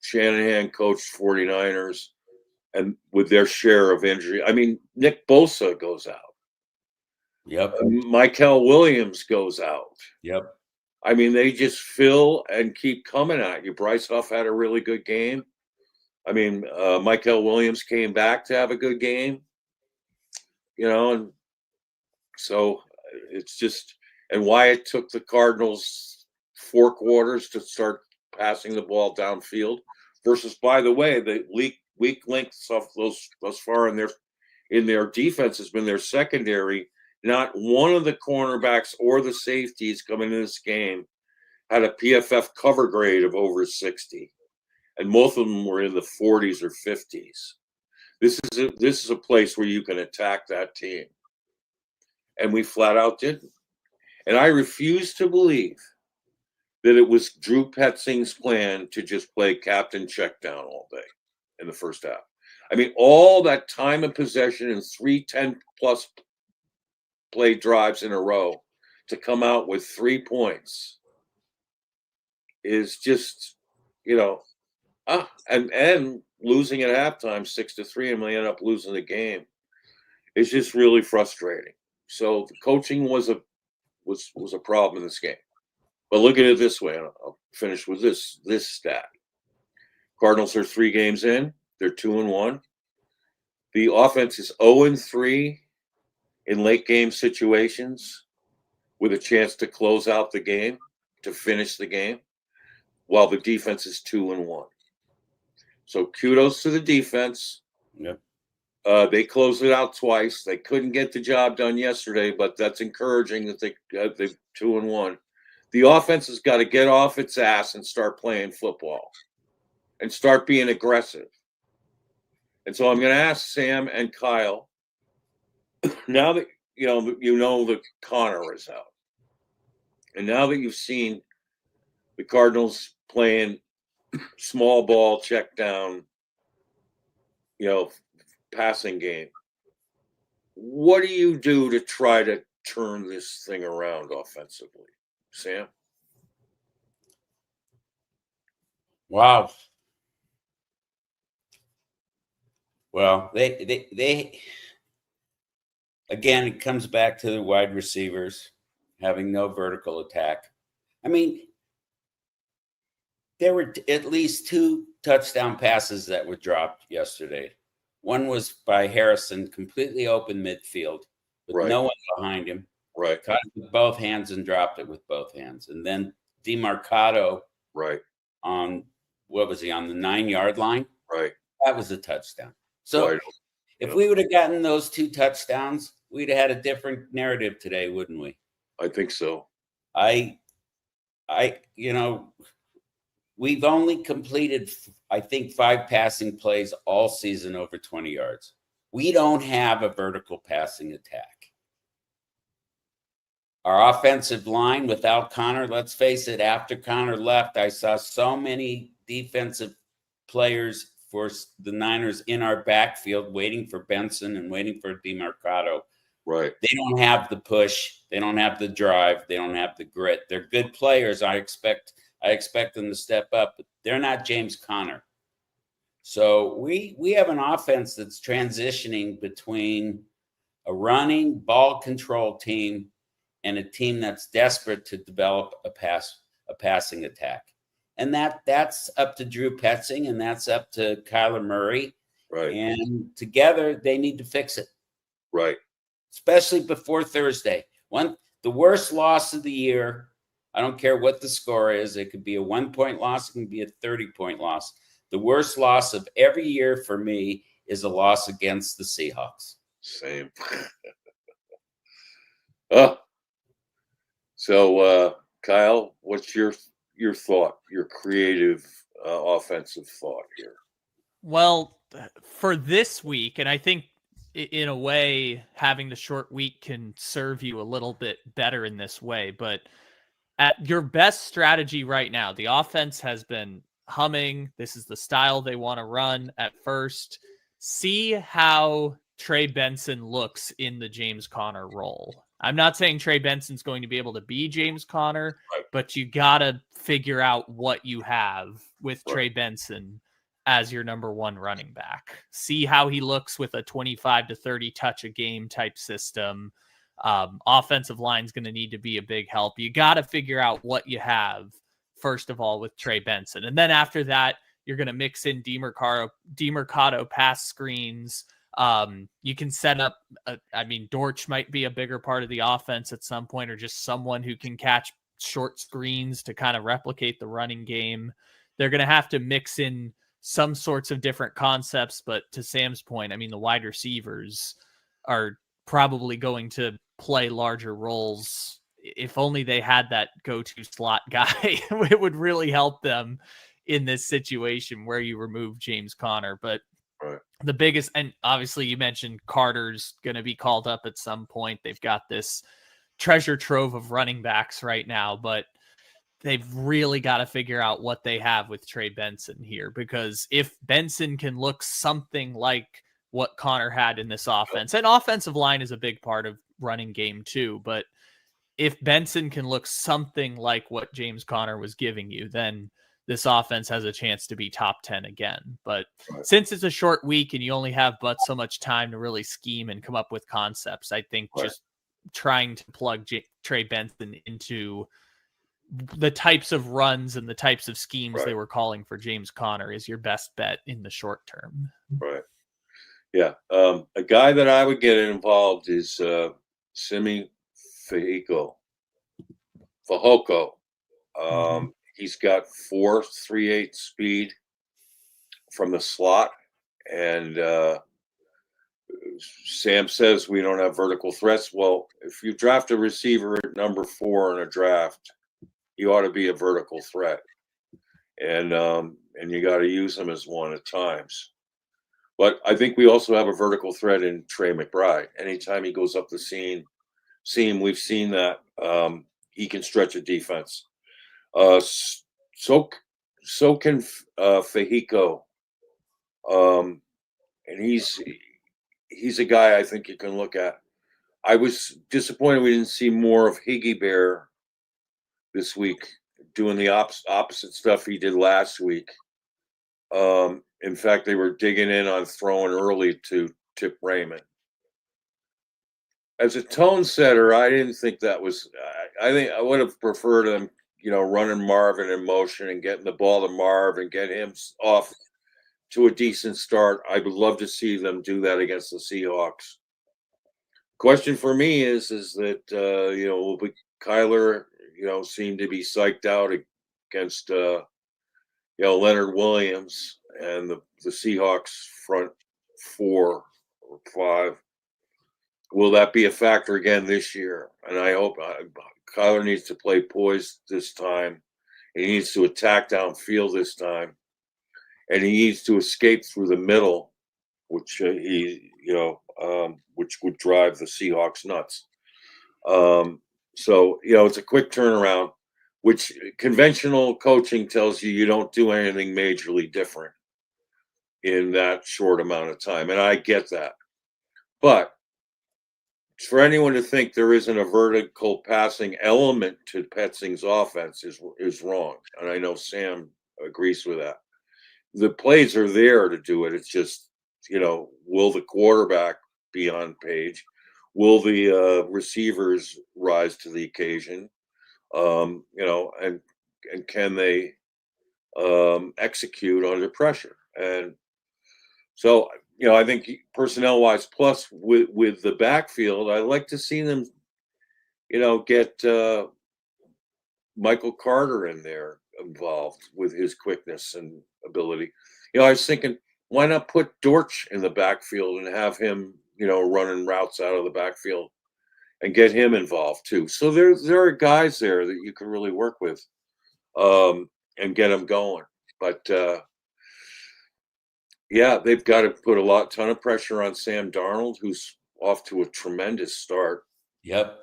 Shanahan coached 49ers, and with their share of injury. I mean, Nick Bosa goes out. Yep. Michael Williams goes out. Yep. I mean, they just fill and keep coming at you. Bryce Huff had a really good game. I mean, Michael Williams came back to have a good game. And so it's just, and why it took the Cardinals 4 quarters to start passing the ball downfield versus, by the way, the weak links of thus far in their defense has been their secondary. Not one of the cornerbacks or the safeties coming in this game had a PFF cover grade of over 60, and most of them were in the 40s or 50s. This is a place where you can attack that team, and we flat out didn't. And I refuse to believe that it was Drew Petzing's plan to just play captain check down all day in the first half. I mean, all that time and possession and 3 10-plus play drives in a row to come out with 3 points is just, and losing at halftime 6-3, and we end up losing the game. It's just really frustrating. So the coaching was a problem in this game. But look at it this way, and I'll finish with this stat. Cardinals are 3 games in. They're 2-1. The offense is 0-3 in late game situations with a chance to close out the game, to finish the game, while the defense is 2-1. So kudos to the defense. Yep. They closed it out twice. They couldn't get the job done yesterday, but that's encouraging that they're 2-1. The offense has got to get off its ass and start playing football and start being aggressive. And so I'm going to ask Sam and Kyle, now that you know that Connor is out, and now that you've seen the Cardinals playing small ball, check down, passing game, what do you do to try to turn this thing around offensively, Sam? Wow. Well, they again, it comes back to the wide receivers having no vertical attack. I mean, there were at least 2 touchdown passes that were dropped yesterday. One was by Harrison, completely open midfield, with no one behind him. Right. Caught it with both hands and dropped it with both hands. And then DeMarcado, on, what was he, on the 9-yard line? Right. That was a touchdown. So if we would have gotten those 2 touchdowns, we'd have had a different narrative today, wouldn't we? I think so. We've only completed, I think, 5 passing plays all season over 20 yards. We don't have a vertical passing attack. Our offensive line without Connor, let's face it, after Connor left, I saw so many defensive players for the Niners in our backfield waiting for Benson and waiting for DeMarcado. Right. They don't have the push. They don't have the drive. They don't have the grit. They're good players. I expect them to step up, but they're not James Conner. So we have an offense that's transitioning between a running ball control team and a team that's desperate to develop a passing attack. And that's up to Drew Petzing, and that's up to Kyler Murray. Right. And together they need to fix it. Right. Especially before Thursday. The worst loss of the year. I don't care what the score is. It could be a 1-point loss. It can be a 30-point loss. The worst loss of every year for me is a loss against the Seahawks. Same. So, Kyle, what's your thought, your creative offensive thought here? Well, for this week, and I think in a way having the short week can serve you a little bit better in this way, but at your best strategy right now, the offense has been humming. This is the style they want to run at first. See how Trey Benson looks in the James Conner role. I'm not saying Trey Benson's going to be able to be James Conner, but you got to figure out what you have with Trey Benson as your number 1 running back. See how he looks with a 25 to 30 touch a game type system. Offensive line's going to need to be a big help. You got to figure out what you have, first of all, with Trey Benson. And then after that, you're going to mix in DeMarcado pass screens. You can set up, Dortch might be a bigger part of the offense at some point, or just someone who can catch short screens to kind of replicate the running game. They're going to have to mix in some sorts of different concepts, but to Sam's point, the wide receivers are probably going to play larger roles. If only they had that go-to slot guy, it would really help them in this situation where you remove James Conner. But the biggest, and obviously you mentioned Carter's going to be called up at some point. They've got this treasure trove of running backs right now, but they've really got to figure out what they have with Trey Benson here, because if Benson can look something like what Connor had in this offense, and offensive line is a big part of running game too, but if Benson can look something like what James Conner was giving you, then this offense has a chance to be top 10 again. But since it's a short week and you only have but so much time to really scheme and come up with concepts, I think just trying to plug Trey Benson into the types of runs and the types of schemes they were calling for James Conner is your best bet in the short term. Right. Yeah. A guy that I would get involved is Simi Fehoko. He's got 4.38 speed from the slot, and Sam says we don't have vertical threats. Well, if you draft a receiver at number 4 in a draft, you ought to be a vertical threat, and you got to use him as one at times. But I think we also have a vertical threat in Trey McBride. Anytime he goes up the seam, we've seen that he can stretch a defense. So can Fehoko, and he's a guy I think you can look at. I was disappointed we didn't see more of Higgy Bear this week, doing the opposite stuff he did last week. In fact, they were digging in on throwing early to Tip Raymond. As a tone setter, I didn't think that was. I think I would have preferred him, running Marvin in motion and getting the ball to Marv and get him off to a decent start. I would love to see them do that against the Seahawks. Question for me is that will Kyler seem to be psyched out against Leonard Williams and the Seahawks front 4 or 5. Will that be a factor again this year? And I hope Kyler needs to play poised this time. He needs to attack downfield this time, and he needs to escape through the middle, which which would drive the Seahawks nuts. So it's a quick turnaround, which conventional coaching tells you don't do anything majorly different in that short amount of time, and I get that. But for anyone to think there isn't a vertical passing element to Petzing's offense is wrong. And I know Sam agrees with that. The plays are there to do it. It's just, will the quarterback be on page? Will the receivers rise to the occasion? And can they execute under pressure? And so, I think personnel-wise, plus with the backfield, I like to see them, get Michael Carter in there involved with his quickness and ability. I was thinking, why not put Dortch in the backfield and have him, running routes out of the backfield and get him involved too. So there are guys there that you can really work with and get them going. But they've got to put a ton of pressure on Sam Darnold, who's off to a tremendous start. Yep.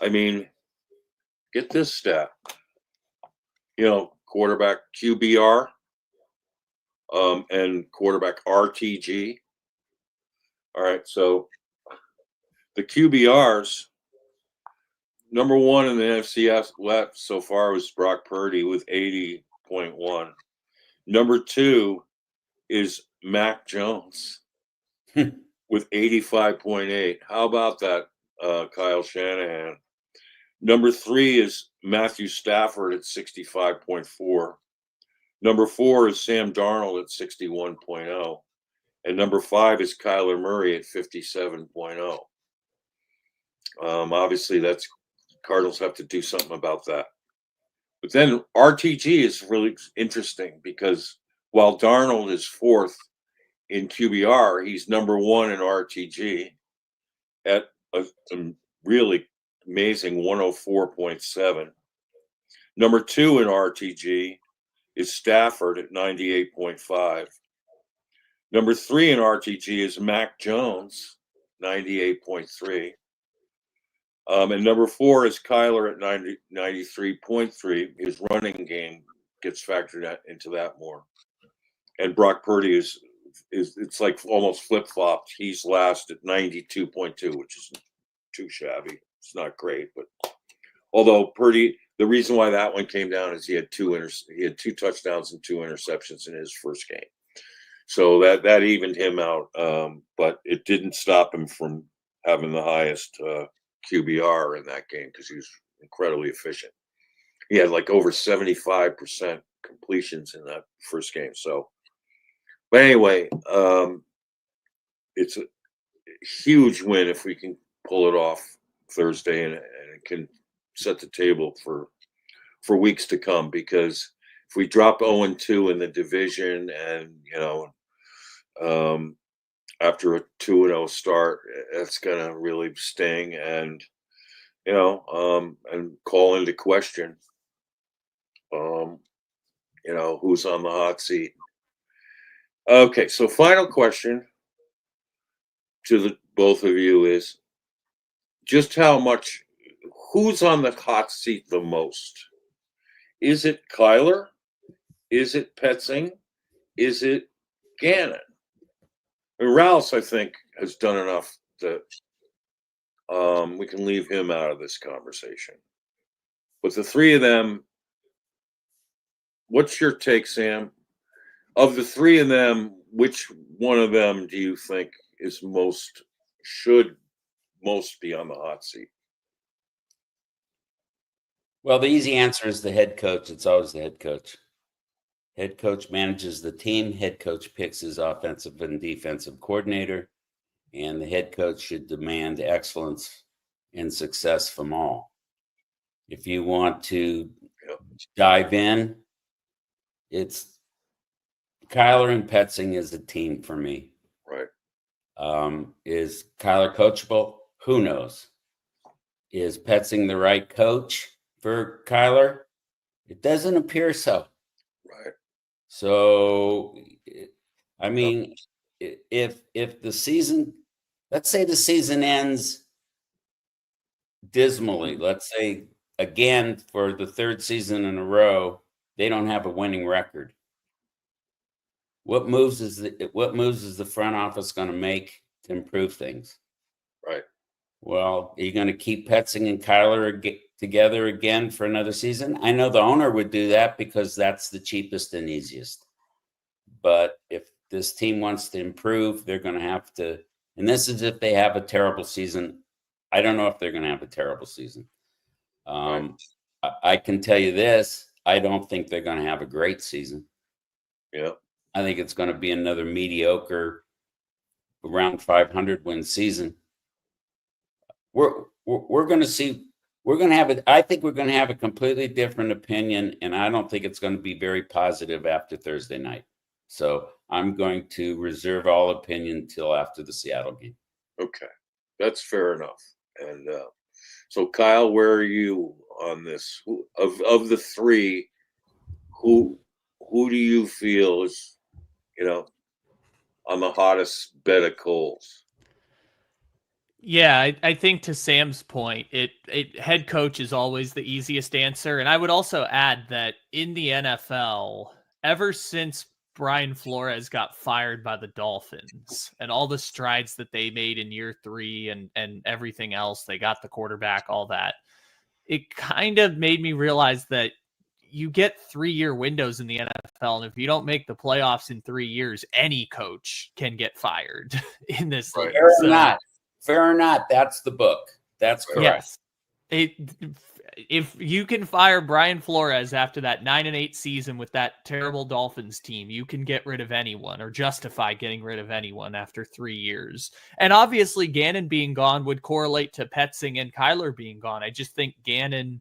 I mean, get this stat. Quarterback QBR and quarterback RTG. All right, so the QBRs, number 1 in the NFC left so far was Brock Purdy with 80.1. Number 2 is Mac Jones with 85.8. How about that, Kyle Shanahan? Number 3 is Matthew Stafford at 65.4. Number 4 is Sam Darnold at 61.0. And number 5 is Kyler Murray at 57.0. Obviously, Cardinals have to do something about that. But then RTG is really interesting because while Darnold is 4th in QBR, he's number 1 in RTG at a really amazing 104.7. Number 2 in RTG is Stafford at 98.5. Number 3 in RTG is Mac Jones, 98.3. And number 4 is Kyler at 93.3. His running game gets factored into that more. And Brock Purdy is it's like almost flip-flopped. He's last at 92.2, which isn't too shabby. It's not great, but although Purdy, the reason why that one came down is he had 2 touchdowns and 2 interceptions in his first game. So that evened him out, but it didn't stop him from having the highest QBR in that game because he was incredibly efficient. He had like over 75% completions in that first game. So, but anyway, it's a huge win if we can pull it off Thursday, and it can set the table for weeks to come. Because if we drop 0-2 in the division, and after a 2-0 start, that's gonna really sting, and and call into question, who's on the hot seat. Okay, so final question to the both of you is just who's on the hot seat the most? Is it Kyler? Is it Petzing? Is it Gannon? And Rouse, I think, has done enough that we can leave him out of this conversation. But the three of them, what's your take, Sam? Of the three of them, which one of them do you think should most be on the hot seat? Well, the easy answer is the head coach. It's always the head coach. Head coach manages the team. Head coach picks his offensive and defensive coordinator. And the head coach should demand excellence and success from all. If you want to dive in, it's Kyler and Petzing is a team for me. Right. Is Kyler coachable? Who knows? Is Petzing the right coach for Kyler? It doesn't appear so. Right. So, I mean, if the season, let's say the season ends dismally, let's say again for the third season in a row, they don't have a winning record. What moves is the front office going to make to improve things? Right. Well, are you going to keep Petzing and Kyler together again for another season? I know the owner would do that because that's the cheapest and easiest. But if this team wants to improve, they're going to have to. And this is if they have a terrible season. I don't know if they're going to have a terrible season. Right. I can tell you this. I don't think they're going to have a great season. Yeah. I think it's going to be another mediocre, around 500 win season. We're going to see. We're going to have it. I think we're going to have a completely different opinion, and I don't think it's going to be very positive after Thursday night. So I'm going to reserve all opinion till after the Seattle game. Okay, that's fair enough. And so, Kyle, where are you on this? Of the three, who do you feel is, on the hottest bed of coals? Yeah, I think to Sam's point, head coach is always the easiest answer. And I would also add that in the NFL, ever since Brian Flores got fired by the Dolphins and all the strides that they made in year 3 and everything else, they got the quarterback, all that, it kind of made me realize that you get 3-year windows in the NFL. And if you don't make the playoffs in 3 years, any coach can get fired in this league. Fair or not, that's the book. That's correct. Yes. If you can fire Brian Flores after that 9-8 season with that terrible Dolphins team, you can get rid of anyone or justify getting rid of anyone after 3 years. And obviously Gannon being gone would correlate to Petzing and Kyler being gone. I just think Gannon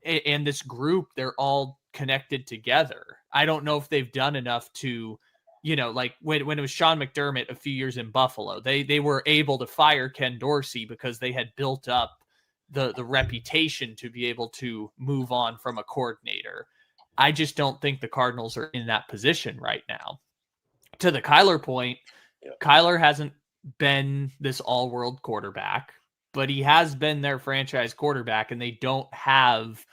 and this group, they're all connected together. I don't know if they've done enough to, like when it was Sean McDermott a few years in Buffalo, they were able to fire Ken Dorsey because they had built up the reputation to be able to move on from a coordinator. I just don't think the Cardinals are in that position right now. To the Kyler point, Kyler hasn't been this all-world quarterback, but he has been their franchise quarterback, and they don't have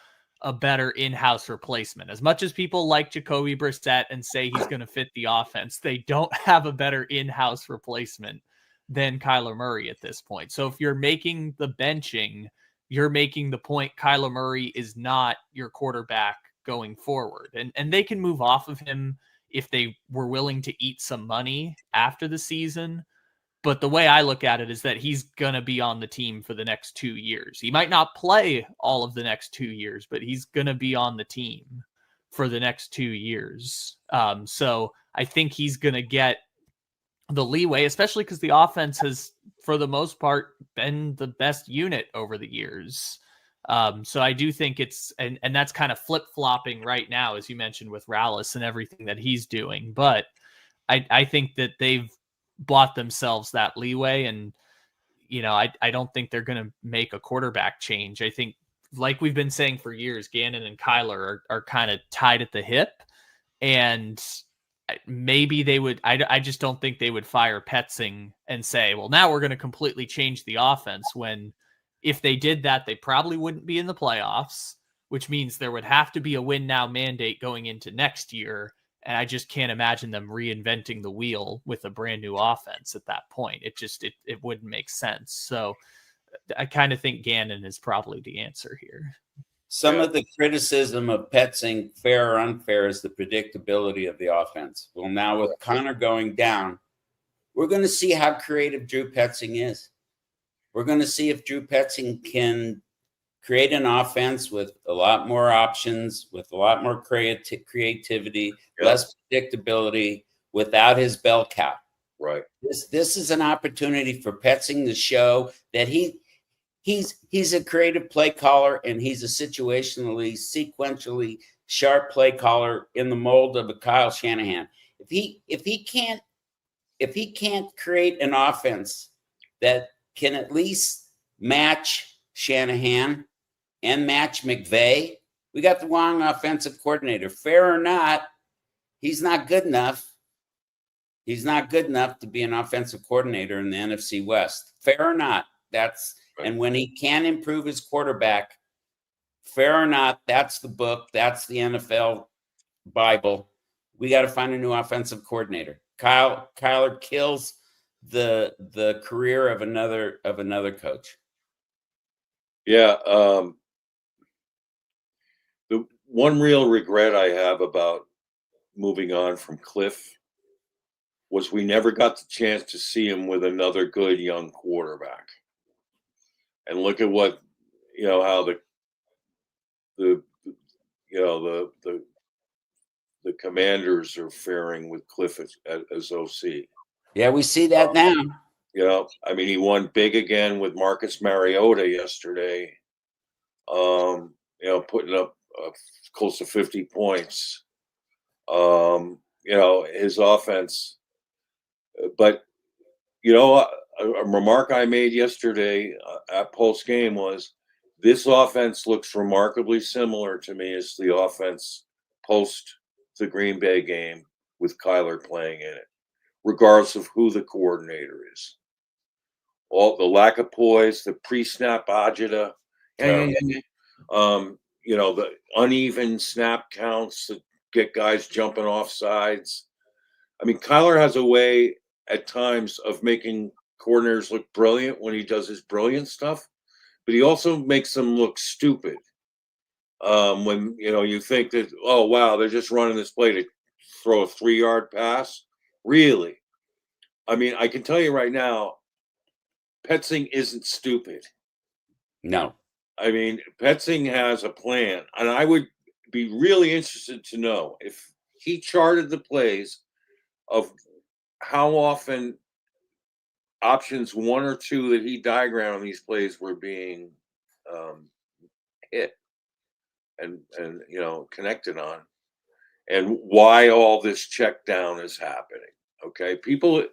a better in-house replacement. As much as people like Jacoby Brissett and say he's going to fit the offense, they don't have a better in-house replacement than Kyler Murray at this point. So if you're making the benching, you're making the point Kyler Murray is not your quarterback going forward. And they can move off of him if they were willing to eat some money after the season. But the way I look at it is that he's going to be on the team for the next 2 years. He might not play all of the next 2 years, but he's going to be on the team for the next 2 years. So I think he's going to get the leeway, especially because the offense has, for the most part, been the best unit over the years. So I do think it's, and that's kind of flip-flopping right now, as you mentioned, with Rallis and everything that he's doing. But I think that they've bought themselves that leeway. And, I don't think they're going to make a quarterback change. I think, like we've been saying for years, Gannon and Kyler are kind of tied at the hip. And maybe they would, I just don't think they would fire Petzing and say, well, now we're going to completely change the offense, when if they did that, they probably wouldn't be in the playoffs, which means there would have to be a win now mandate going into next year. And I just can't imagine them reinventing the wheel with a brand new offense at that point. It wouldn't make sense. So I kind of think Gannon is probably the answer here. Some of the criticism of Petzing, fair or unfair, is the predictability of the offense. Well, now with Connor going down, we're going to see how creative Drew Petzing is. We're going to see if Drew Petzing can create an offense with a lot more options, with a lot more creativity, less predictability, without his bell cow. Right. This is an opportunity for Petzing to show that he's a creative play caller, and he's a situationally, sequentially sharp play caller in the mold of a Kyle Shanahan. If he can't create an offense that can at least match Shanahan and match McVay, we got the wrong offensive coordinator. Fair or not, he's not good enough. He's not good enough to be an offensive coordinator in the NFC West. Fair or not, that's right. And when he can improve his quarterback, fair or not, that's the book. That's the NFL Bible. We got to find a new offensive coordinator. Kyler kills the career of another coach. Yeah. The one real regret I have about moving on from Cliff was we never got the chance to see him with another good young quarterback. And look at what, how the Commanders are faring with Cliff as OC. Yeah, we see that now. He won big again with Marcus Mariota yesterday. Putting up close to 50 points. His offense. But, a remark I made yesterday at post game was, this offense looks remarkably similar to me as the offense post the Green Bay game with Kyler playing in it, regardless of who the coordinator is. All the lack of poise, the pre-snap agita, the uneven snap counts that get guys jumping off sides. Kyler has a way at times of making coordinators look brilliant when he does his brilliant stuff, but he also makes them look stupid. When, you think that, oh, wow, they're just running this play to throw a 3-yard pass. Really? I can tell you right now, Petzing isn't stupid. No. Petzing has a plan, and I would be really interested to know if he charted the plays of how often options 1 or 2 that he diagrammed on these plays were being hit and connected on, and why all this check down is happening. Okay, people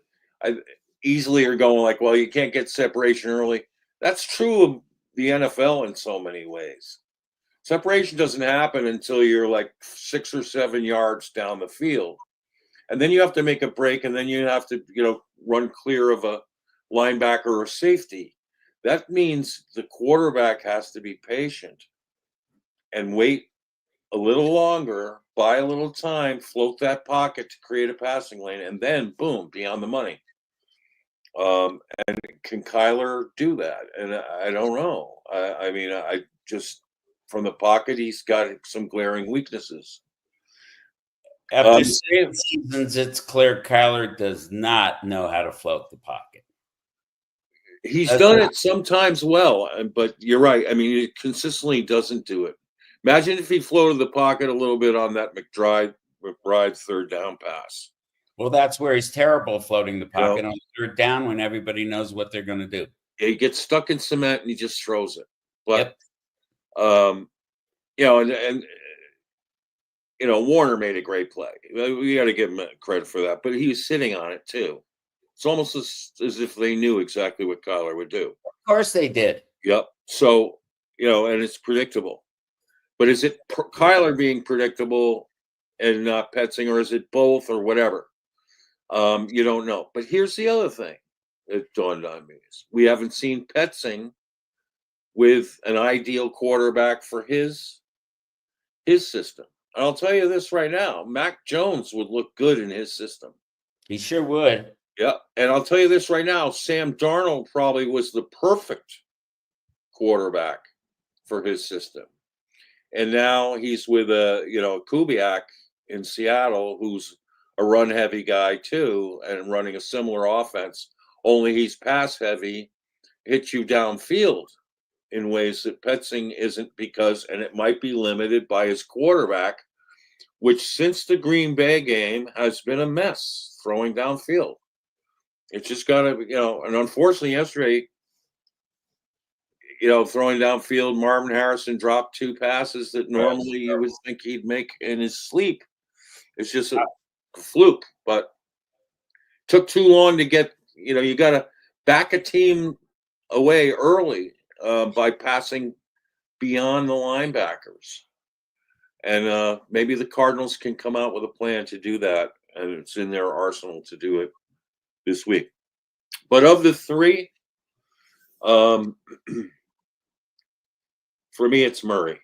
easily are going like, well, you can't get separation early. That's true of the NFL in so many ways. Separation doesn't happen until you're like 6 or 7 yards down the field. And then you have to make a break, and then you have to, run clear of a linebacker or safety. That means the quarterback has to be patient and wait a little longer, buy a little time, float that pocket to create a passing lane, and then boom, be on the money. And can Kyler do that? And I don't know. I mean, I just from the pocket, he's got some glaring weaknesses. After 6 seasons, it's clear Kyler does not know how to float the pocket. He's done it sometimes well, but you're right. I mean, he consistently doesn't do it. Imagine if he floated the pocket a little bit on that McBride third down pass. Well, that's where he's terrible floating the pocket on third down when everybody knows what they're going to do. He gets stuck in cement and he just throws it. But, yep. You know, and you know, Warner made a great play. We got to give him credit for that. But he was sitting on it too. It's almost as if they knew exactly what Kyler would do. Of course they did. Yep. So, you know, and it's predictable. But is it Kyler being predictable and not Petzing, or is it both, or whatever? You don't know. But here's the other thing that dawned on me: is we haven't seen Petzing with an ideal quarterback for his system. And I'll tell you this right now: Mac Jones would look good in his system. He sure would. Yeah, and I'll tell you this right now: Sam Darnold probably was the perfect quarterback for his system. And now he's with Kubiak in Seattle, who's a run-heavy guy too, and running a similar offense. Only he's pass-heavy, hits you downfield in ways that Petzing isn't, and it might be limited by his quarterback, which since the Green Bay game has been a mess throwing downfield. It's just got to, and unfortunately yesterday, throwing downfield, Marvin Harrison dropped 2 passes that normally you would think he'd make in his sleep. It's just a fluke, but took too long to get, you got to back a team away early by passing beyond the linebackers. And maybe the Cardinals can come out with a plan to do that, and it's in their arsenal to do it this week. But of the 3, for me, it's Murray.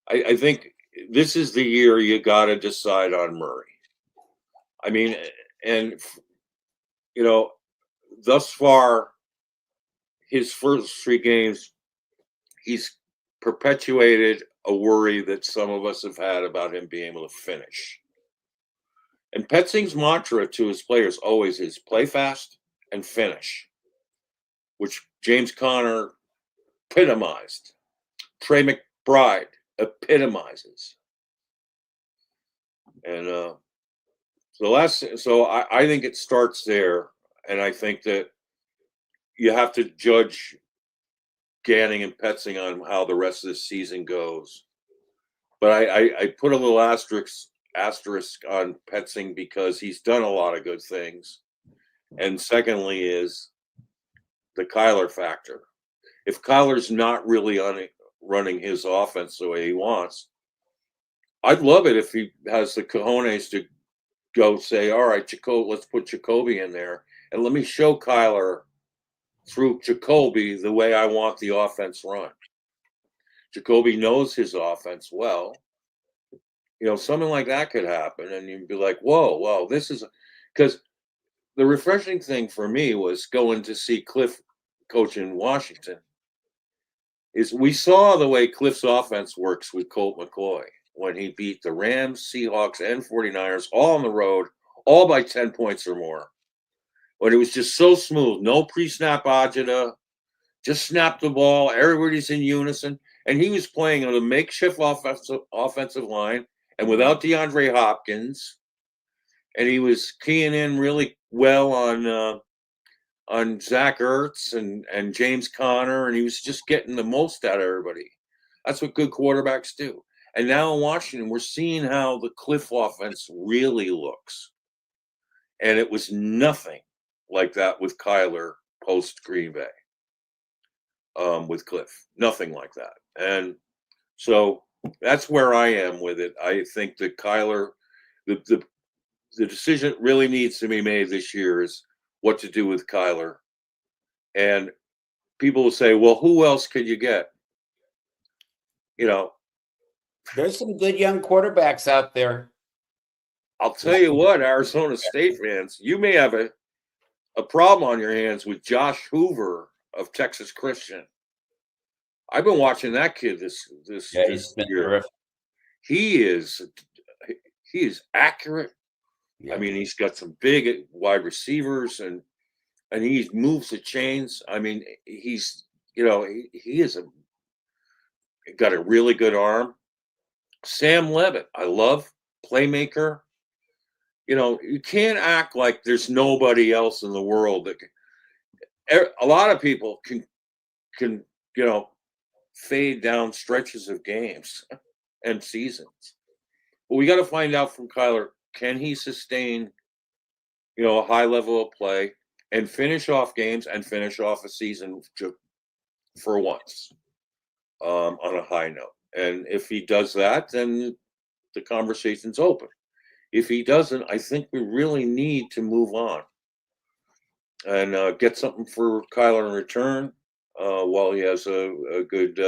I think this is the year you got to decide on Murray. I mean, and, thus far, his first 3 games, he's perpetuated a worry that some of us have had about him being able to finish. And Petzing's mantra to his players always is play fast and finish, which James Conner epitomized. Trey McBride epitomizes. And so I think it starts there. And I think that you have to judge Gannon and Petzing on how the rest of the season goes. But I put a little asterisk on Petzing because he's done a lot of good things. And secondly is the Kyler factor. If Kyler's not really running his offense the way he wants, I'd love it if he has the cojones to go say, all right, let's put Jacoby in there, and let me show Kyler through Jacoby the way I want the offense run. Jacoby knows his offense well. Something like that could happen, and you'd be like, whoa, this is – because the refreshing thing for me was going to see Cliff coach in Washington. Is we saw the way Cliff's offense works with Colt McCoy when he beat the Rams, Seahawks, and 49ers all on the road, all by 10 points or more. When it was just so smooth, no pre-snap agita, just snap the ball, everybody's in unison. And he was playing on a makeshift offensive line and without DeAndre Hopkins. And he was keying in really well on Zach Ertz and James Conner, and he was just getting the most out of everybody. That's what good quarterbacks do. And now in Washington, we're seeing how the Cliff offense really looks. And it was nothing like that with Kyler post Green Bay, with Cliff. Nothing like that. And so that's where I am with it. I think that Kyler, the decision that really needs to be made this year is what to do with Kyler. And people will say, well, who else could you get? There's some good young quarterbacks out there. I'll tell you what, Arizona State fans, you may have a problem on your hands with Josh Hoover of Texas Christian. I've been watching that kid this He's been year. terrific. He is accurate. Yeah. I mean, he's got some big wide receivers and he moves the chains. I mean, he's he is got a really good arm. Sam Levitt, I love, playmaker. You can't act like there's nobody else in the world that can. A lot of people can fade down stretches of games and seasons. But we got to find out from Kyler, can he sustain, a high level of play and finish off games and finish off a season for once on a high note. And if he does that, then the conversation's open. If he doesn't, I think we really need to move on and get something for Kyler in return while he has a good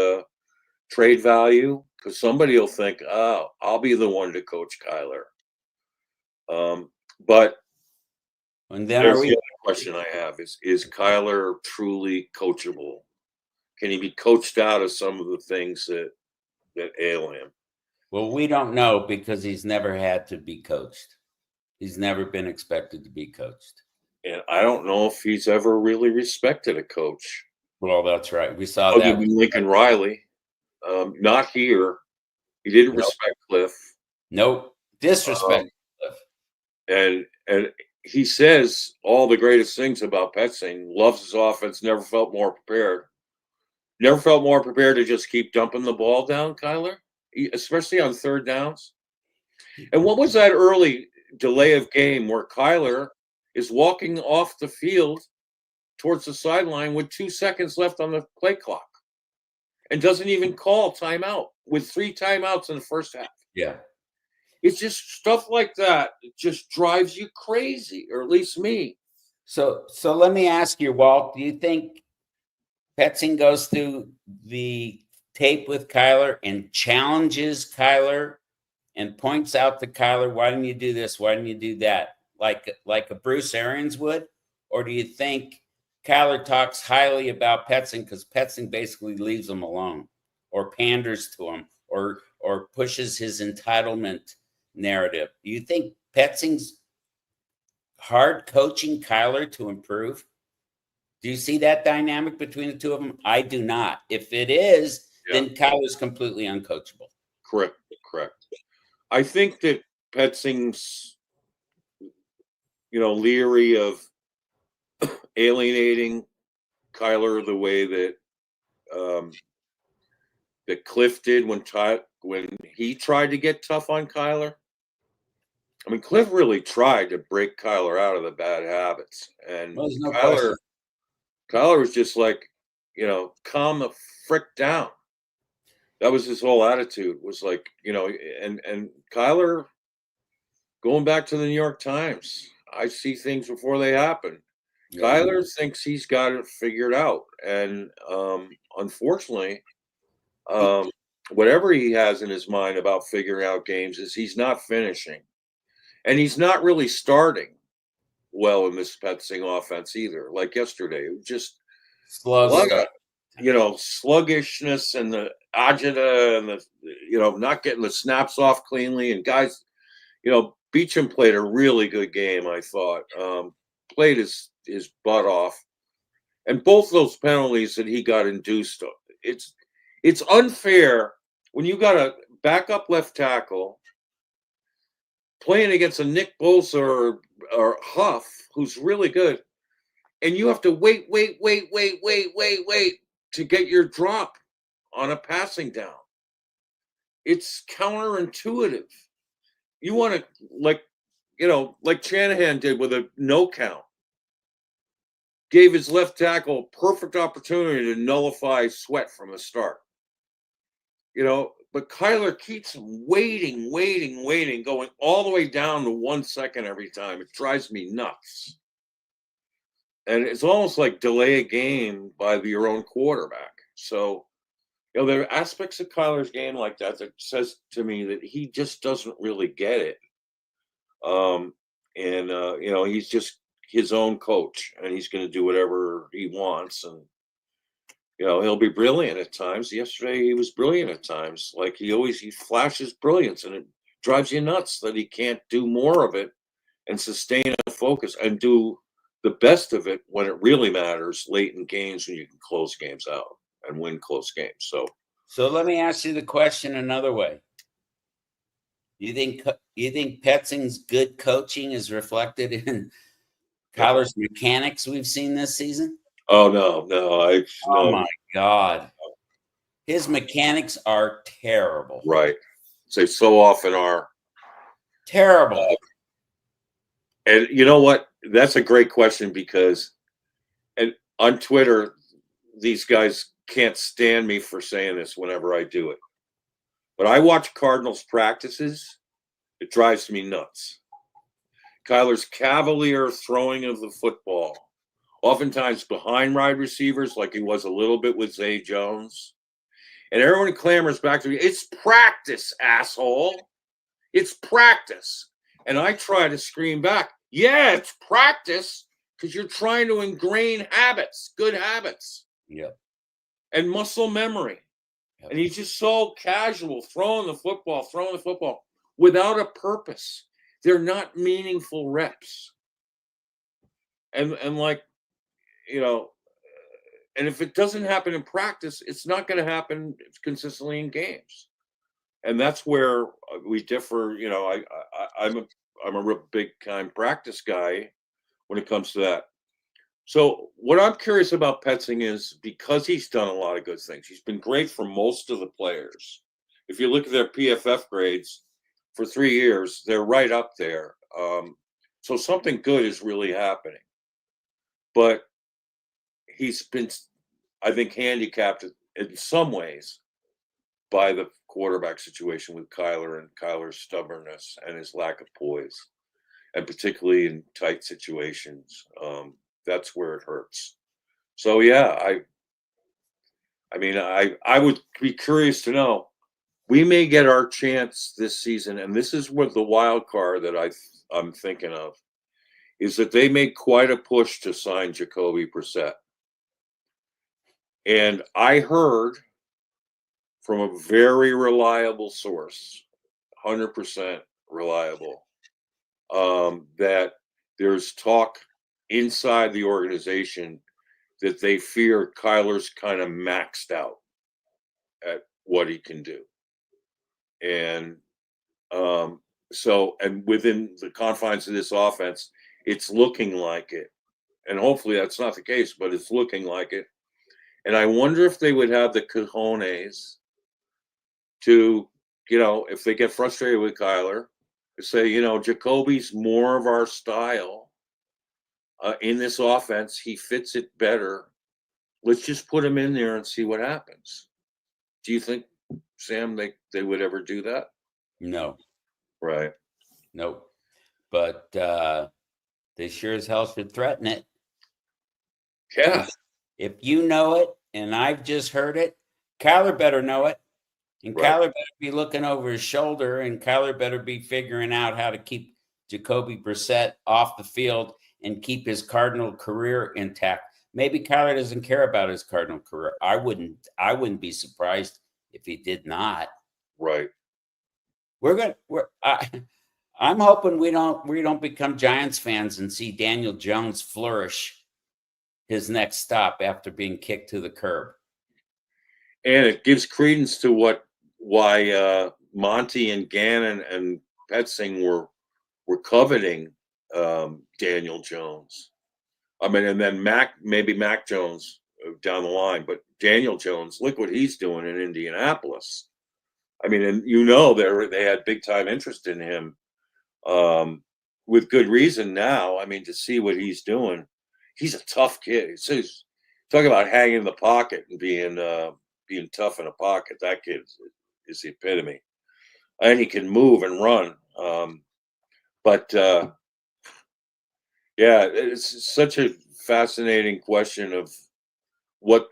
trade value, because somebody will think, oh, I'll be the one to coach Kyler. But and then the other question I have is Kyler truly coachable? Can he be coached out of some of the things that ail him? Well, we don't know because he's never had to be coached. He's never been expected to be coached. And I don't know if he's ever really respected a coach. Well, that's right. We saw that with Lincoln Riley. Not here. He didn't respect Cliff. Nope. Disrespect Cliff. And he says all the greatest things about Petzing. Loves his offense. Never felt more prepared. Never felt more prepared to just keep dumping the ball down, Kyler, especially on third downs. And what was that early delay of game where Kyler is walking off the field towards the sideline with 2 seconds left on the play clock and doesn't even call timeout with 3 timeouts in the first half? Yeah. It's just stuff like that. It just drives you crazy, or at least me. So let me ask you, Walt, do you think Petzing goes through the tape with Kyler and challenges Kyler and points out to Kyler, why didn't you do this? Why didn't you do that? Like a Bruce Arians would? Or do you think Kyler talks highly about Petzing because Petzing basically leaves him alone or panders to him or pushes his entitlement narrative? Do you think Petzing's hard coaching Kyler to improve? Do you see that dynamic between the two of them? I do not. If it is, then Kyler's completely uncoachable. Correct. I think that Petzing's, leery of alienating Kyler the way that that Cliff did when he tried to get tough on Kyler. I mean, Cliff really tried to break Kyler out of the bad habits, and Kyler was just like, calm the frick down. That was his whole attitude, was like, and Kyler, going back to the New York Times, I see things before they happen. Yeah. Kyler thinks he's got it figured out. And unfortunately, whatever he has in his mind about figuring out games is he's not finishing. And he's not really starting well in this Petzing offense either. Like yesterday, it was just sluggishness and the agita and the, not getting the snaps off cleanly. And guys, Beecham played a really good game, I thought. Played his butt off. And both those penalties that he got induced, it's unfair when you got a backup left tackle playing against a Nick Bosa or Huff, who's really good, and you have to wait to get your drop on a passing down. It's counterintuitive. You want to, like Shanahan did with a no count, gave his left tackle a perfect opportunity to nullify Sweat from the start. But Kyler keeps waiting, going all the way down to 1 second every time. It drives me nuts. And it's almost like delay a game by your own quarterback. So, there are aspects of Kyler's game like that says to me that he just doesn't really get it. He's just his own coach, and he's going to do whatever he wants. And, he'll be brilliant at times. Yesterday, he was brilliant at times. Like he flashes brilliance, and it drives you nuts that he can't do more of it and sustain a focus and do the best of it when it really matters late in games when you can close games out and win close games. So let me ask you the question another way. You think Petzing's good coaching is reflected in Kyler's mechanics we've seen this season? Oh no. Oh my God. His mechanics are terrible. Right. They so often are terrible. And you know what? That's a great question because on Twitter, these guys can't stand me for saying this whenever I do it. But I watch Cardinals practices. It drives me nuts. Kyler's cavalier throwing of the football, oftentimes behind wide receivers, like he was a little bit with Zay Jones. And everyone clamors back to me, it's practice, asshole. It's practice. And I try to scream back, yeah, it's practice because you're trying to ingrain habits, good habits. Yep. And muscle memory. Yep. And he's just so casual, throwing the football without a purpose. They're not meaningful reps. And and if it doesn't happen in practice, it's not going to happen consistently in games. And that's where we differ. I'm a real big time practice guy when it comes to that. So what I'm curious about Petzing is because he's done a lot of good things. He's been great for most of the players. If you look at their PFF grades for 3 years, they're right up there. So something good is really happening. But he's been, I think, handicapped in some ways by the quarterback situation with Kyler and Kyler's stubbornness and his lack of poise, and particularly in tight situations. That's where it hurts. So yeah, I would be curious to know. We may get our chance this season, and this is what the wild card that I'm thinking of is that they made quite a push to sign Jacoby Brissett. And I heard from a very reliable source, 100% reliable, that there's talk inside the organization that they fear Kyler's kind of maxed out at what he can do. And and within the confines of this offense, it's looking like it. And hopefully that's not the case, but it's looking like it. And I wonder if they would have the cojones to, if they get frustrated with Kyler, to say, Jacoby's more of our style in this offense. He fits it better. Let's just put him in there and see what happens. Do you think, Sam, they would ever do that? No. Right. Nope. But they sure as hell should threaten it. Yeah. If you know it and I've just heard it, Kyler better know it. And right. Kyler better be looking over his shoulder, and Kyler better be figuring out how to keep Jacoby Brissett off the field and keep his Cardinal career intact. Maybe Kyler doesn't care about his Cardinal career. I wouldn't be surprised if he did not. Right. I'm hoping we don't become Giants fans and see Daniel Jones flourish his next stop after being kicked to the curb. And it gives credence to why Monty and Gannon and Petzing were coveting Daniel Jones. I mean, and then maybe Mac Jones down the line, but Daniel Jones, look what he's doing in Indianapolis. I mean, and they had big time interest in him with good reason now. I mean, to see what he's doing, he's a tough kid. He's talking about hanging in the pocket and being tough in a pocket. That kid is the epitome, and he can move and run. Yeah, it's such a fascinating question of what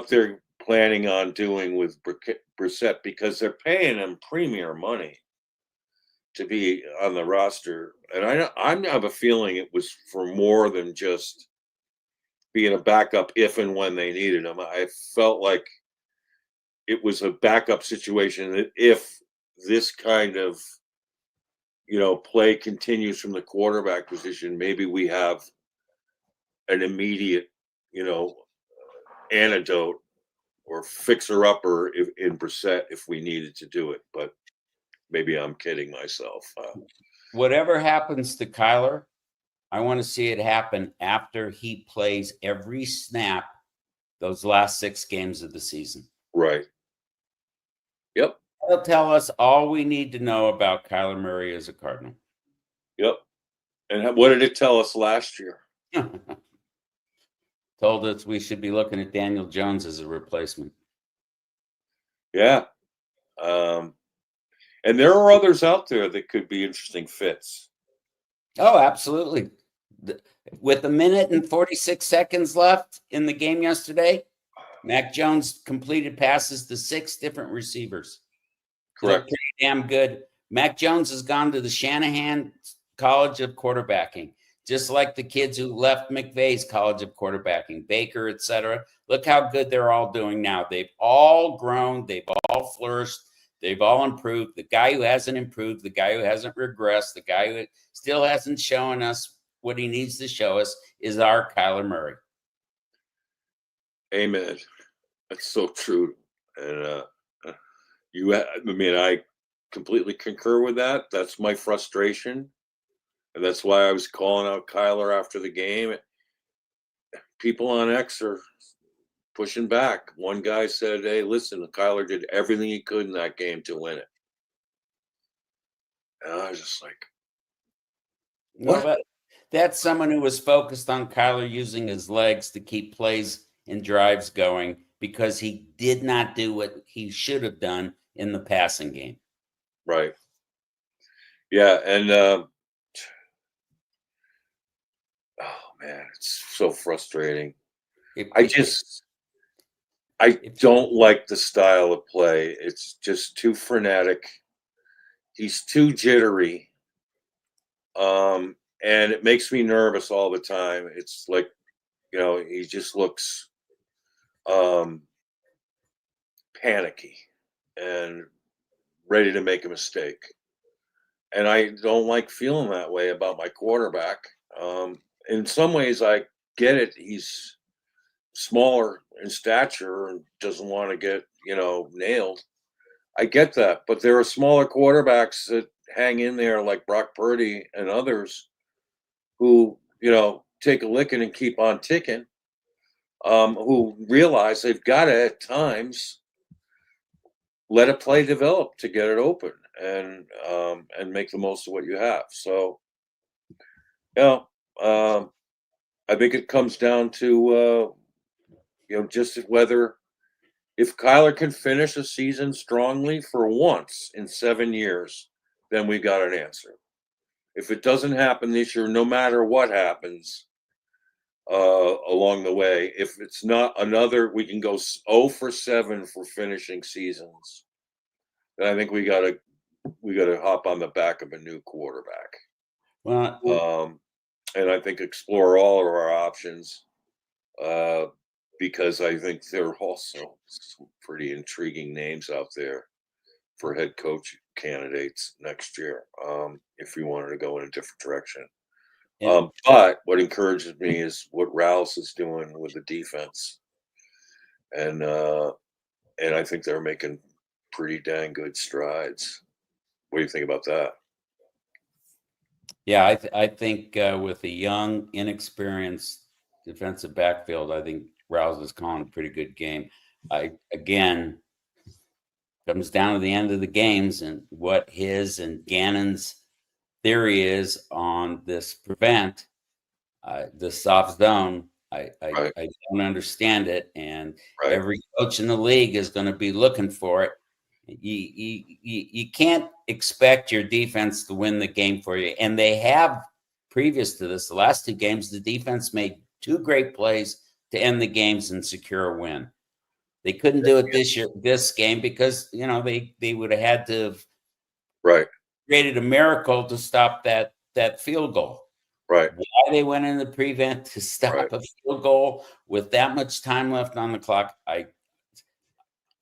they're planning on doing with Brissett, because they're paying him premier money to be on the roster, and I have a feeling it was for more than just being a backup if and when they needed him. I felt like it was a backup situation that if this kind of play continues from the quarterback position, maybe we have an immediate antidote or fixer-upper in Brissett if we needed to do it. But maybe I'm kidding myself. Whatever happens to Kyler, I want to see it happen after he plays every snap those last 6 games of the season. Right. Yep. That'll tell us all we need to know about Kyler Murray as a Cardinal. Yep. And what did it tell us last year? Told us we should be looking at Daniel Jones as a replacement. Yeah. And there are others out there that could be interesting fits. Oh, absolutely. With a minute and 46 seconds left in the game yesterday, Mac Jones completed passes to 6 different receivers. Correct. Pretty damn good. Mac Jones has gone to the Shanahan College of Quarterbacking, just like the kids who left McVay's College of Quarterbacking, Baker, etc. Look how good they're all doing now. They've all grown. They've all flourished. They've all improved. The guy who hasn't improved, the guy who hasn't regressed, the guy who still hasn't shown us what he needs to show us is our Kyler Murray. Amen. That's so true. And I completely concur with that. That's my frustration. And that's why I was calling out Kyler after the game. People on X are pushing back. One guy said, hey, listen, Kyler did everything he could in that game to win it. And I was just like, what? Well, that's someone who was focused on Kyler using his legs to keep plays and drives going because he did not do what he should have done in the passing game. Right. Yeah. And, oh man, it's so frustrating. I don't like the style of play. It's just too frenetic. He's too jittery. And it makes me nervous all the time. It's like, he just looks panicky and ready to make a mistake. And I don't like feeling that way about my quarterback. In some ways, I get it. He's smaller in stature and doesn't want to get, nailed. I get that. But there are smaller quarterbacks that hang in there like Brock Purdy and others who, take a licking and keep on ticking, who realize they've got to at times let a play develop to get it open and make the most of what you have. So, I think it comes down to, just whether if Kyler can finish a season strongly for once in 7 years, then we got an answer. If it doesn't happen this year, no matter what happens along the way, if it's not another, we can go 0 for 7 for finishing seasons. Then I think we got to hop on the back of a new quarterback. Well, and I think explore all of our options because I think there are also some pretty intriguing names out there for head coach candidates next year if we wanted to go in a different direction. But what encourages me is what Rouse is doing with the defense. And I think they're making pretty dang good strides. What do you think about that? Yeah, I think with a young, inexperienced defensive backfield, I think Rouse is calling a pretty good game. Again, comes down to the end of the games and what his and Gannon's theory is on this prevent, the soft zone. I don't understand it, and every coach in the league is going to be looking for it. You can't expect your defense to win the game for you, and they have previous to this. The last 2 games, the defense made 2 great plays to end the games and secure a win. They couldn't do it this game because, you know, they would have had to have created a miracle to stop that field goal. Right. Why they went in the prevent to stop a field goal with that much time left on the clock, I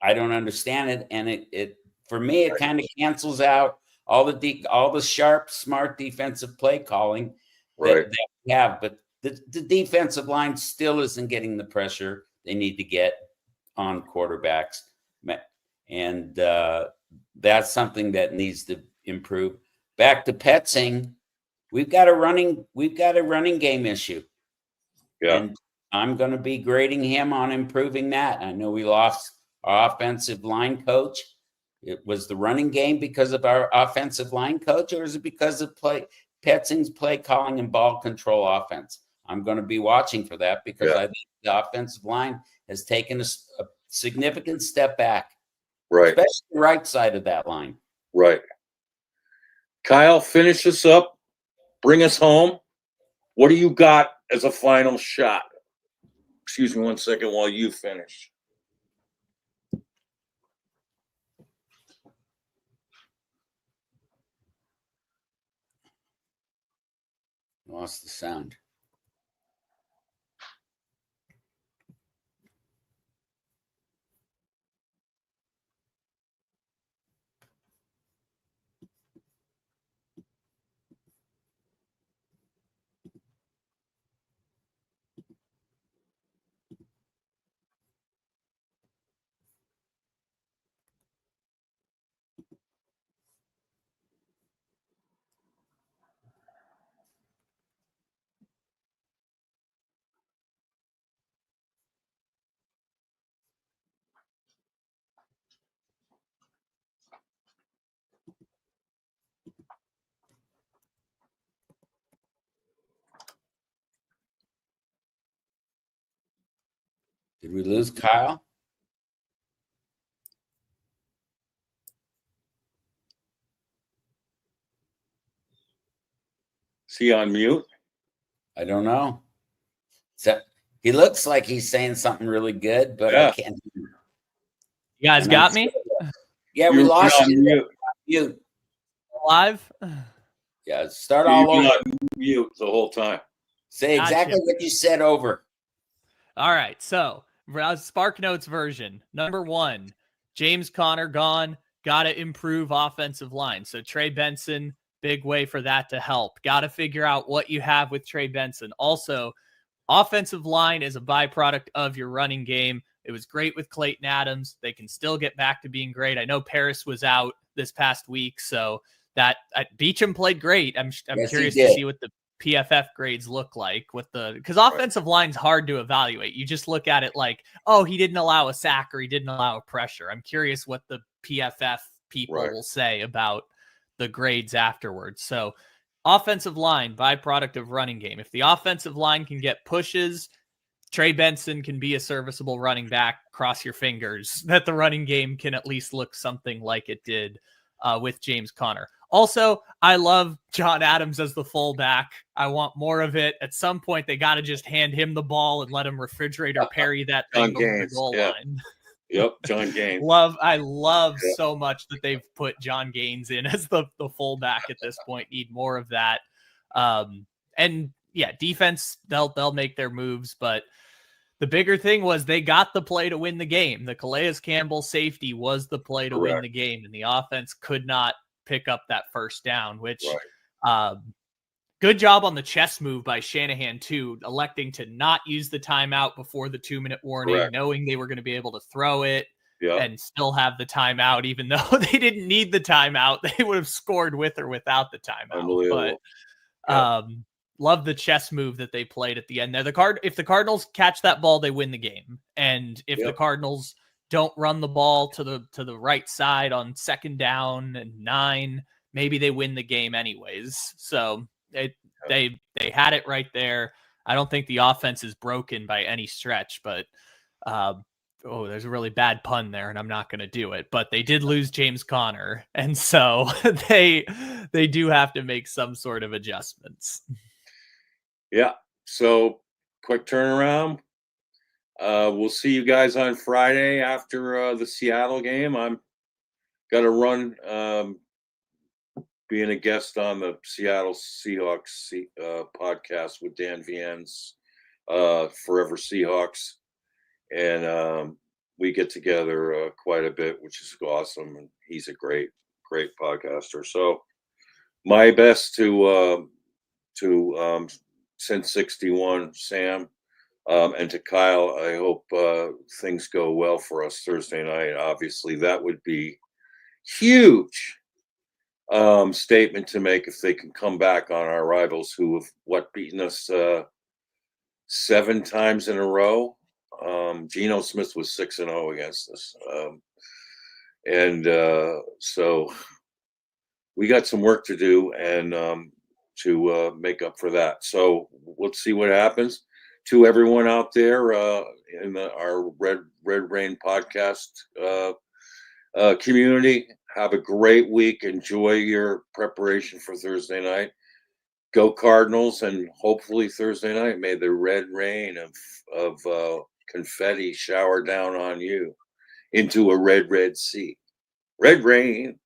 don't understand it. And it for me, it kind of cancels out all the sharp, smart defensive play calling that we have. But the defensive line still isn't getting the pressure they need to get on quarterbacks. And that's something that needs to improve. Back to Petzing, we've got a running game issue. Yeah. And I'm going to be grading him on improving that. I know we lost our offensive line coach. It was the running game because of our offensive line coach, or is it because of Petzing's play calling and ball control offense? I'm going to be watching for that because I think the offensive line has taken a significant step back, especially the right side of that line. Right. Kyle, finish us up. Bring us home. What do you got as a final shot? Excuse me 1 second while you finish. Lost the sound. Did we lose Kyle? Is he on mute? I don't know. So he looks like he's saying something really good, but I can't. You guys got me? Yeah, we lost you. Mute. Live? Yeah, start all over. Mute the whole time. Say exactly what you said over. All right, so Spark Notes version. Number 1, James Conner gone. Got to improve offensive line. So Trey Benson, big way for that to help. Got to figure out what you have with Trey Benson. Also, offensive line is a byproduct of your running game. It was great with Clayton Adams. They can still get back to being great. I know Paris was out this past week, so that Beecham played great. I'm curious to see what the PFF grades look like with because offensive line's hard to evaluate. You just look at it like, oh, he didn't allow a sack or he didn't allow a pressure. I'm curious what the PFF people will say about the grades afterwards. So offensive line, byproduct of running game. If the offensive line can get pushes, Trey Benson can be a serviceable running back. Cross your fingers that the running game can at least look something like it did with James Conner. Also, I love John Adams as the fullback. I want more of it. At some point, they got to just hand him the ball and let him refrigerator parry that thing over the goal line. Yep, John Gaines. I love so much that they've put John Gaines in as the fullback at this point. Need more of that. And yeah, defense, they'll make their moves, but the bigger thing was they got the play to win the game. The Calais Campbell safety was the play to win the game, and the offense could not pick up that first down, which good job on the chess move by Shanahan too, electing to not use the timeout before the 2-minute warning, knowing they were going to be able to throw it and still have the timeout, even though they didn't need the timeout. They would have scored with or without the timeout. But love the chess move that they played at the end there. If the Cardinals catch that ball, they win the game. And if the Cardinals don't run the ball to the right side on 2nd down and 9, maybe they win the game anyways. So they had it right there. I don't think the offense is broken by any stretch, but there's a really bad pun there, and I'm not going to do it. But they did lose James Conner, and so they do have to make some sort of adjustments. Yeah. So quick turnaround. We'll see you guys on Friday after the Seattle game. I'm gonna run being a guest on the Seattle Seahawks podcast with Dan Viens, Forever Seahawks, and we get together quite a bit, which is awesome. And he's a great podcaster. So my best to since 61, Sam, and to Kyle. I hope things go well for us Thursday night. Obviously, that would be huge statement to make if they can come back on our rivals who have beaten us 7 times in a row. Geno Smith was 6-0 against us, and so we got some work to do and to make up for that. So let's see what happens. To everyone out there in our Red Rain podcast community, have a great week. Enjoy your preparation for Thursday night. Go Cardinals, and hopefully Thursday night may the red rain of confetti shower down on you into a red sea. Red rain.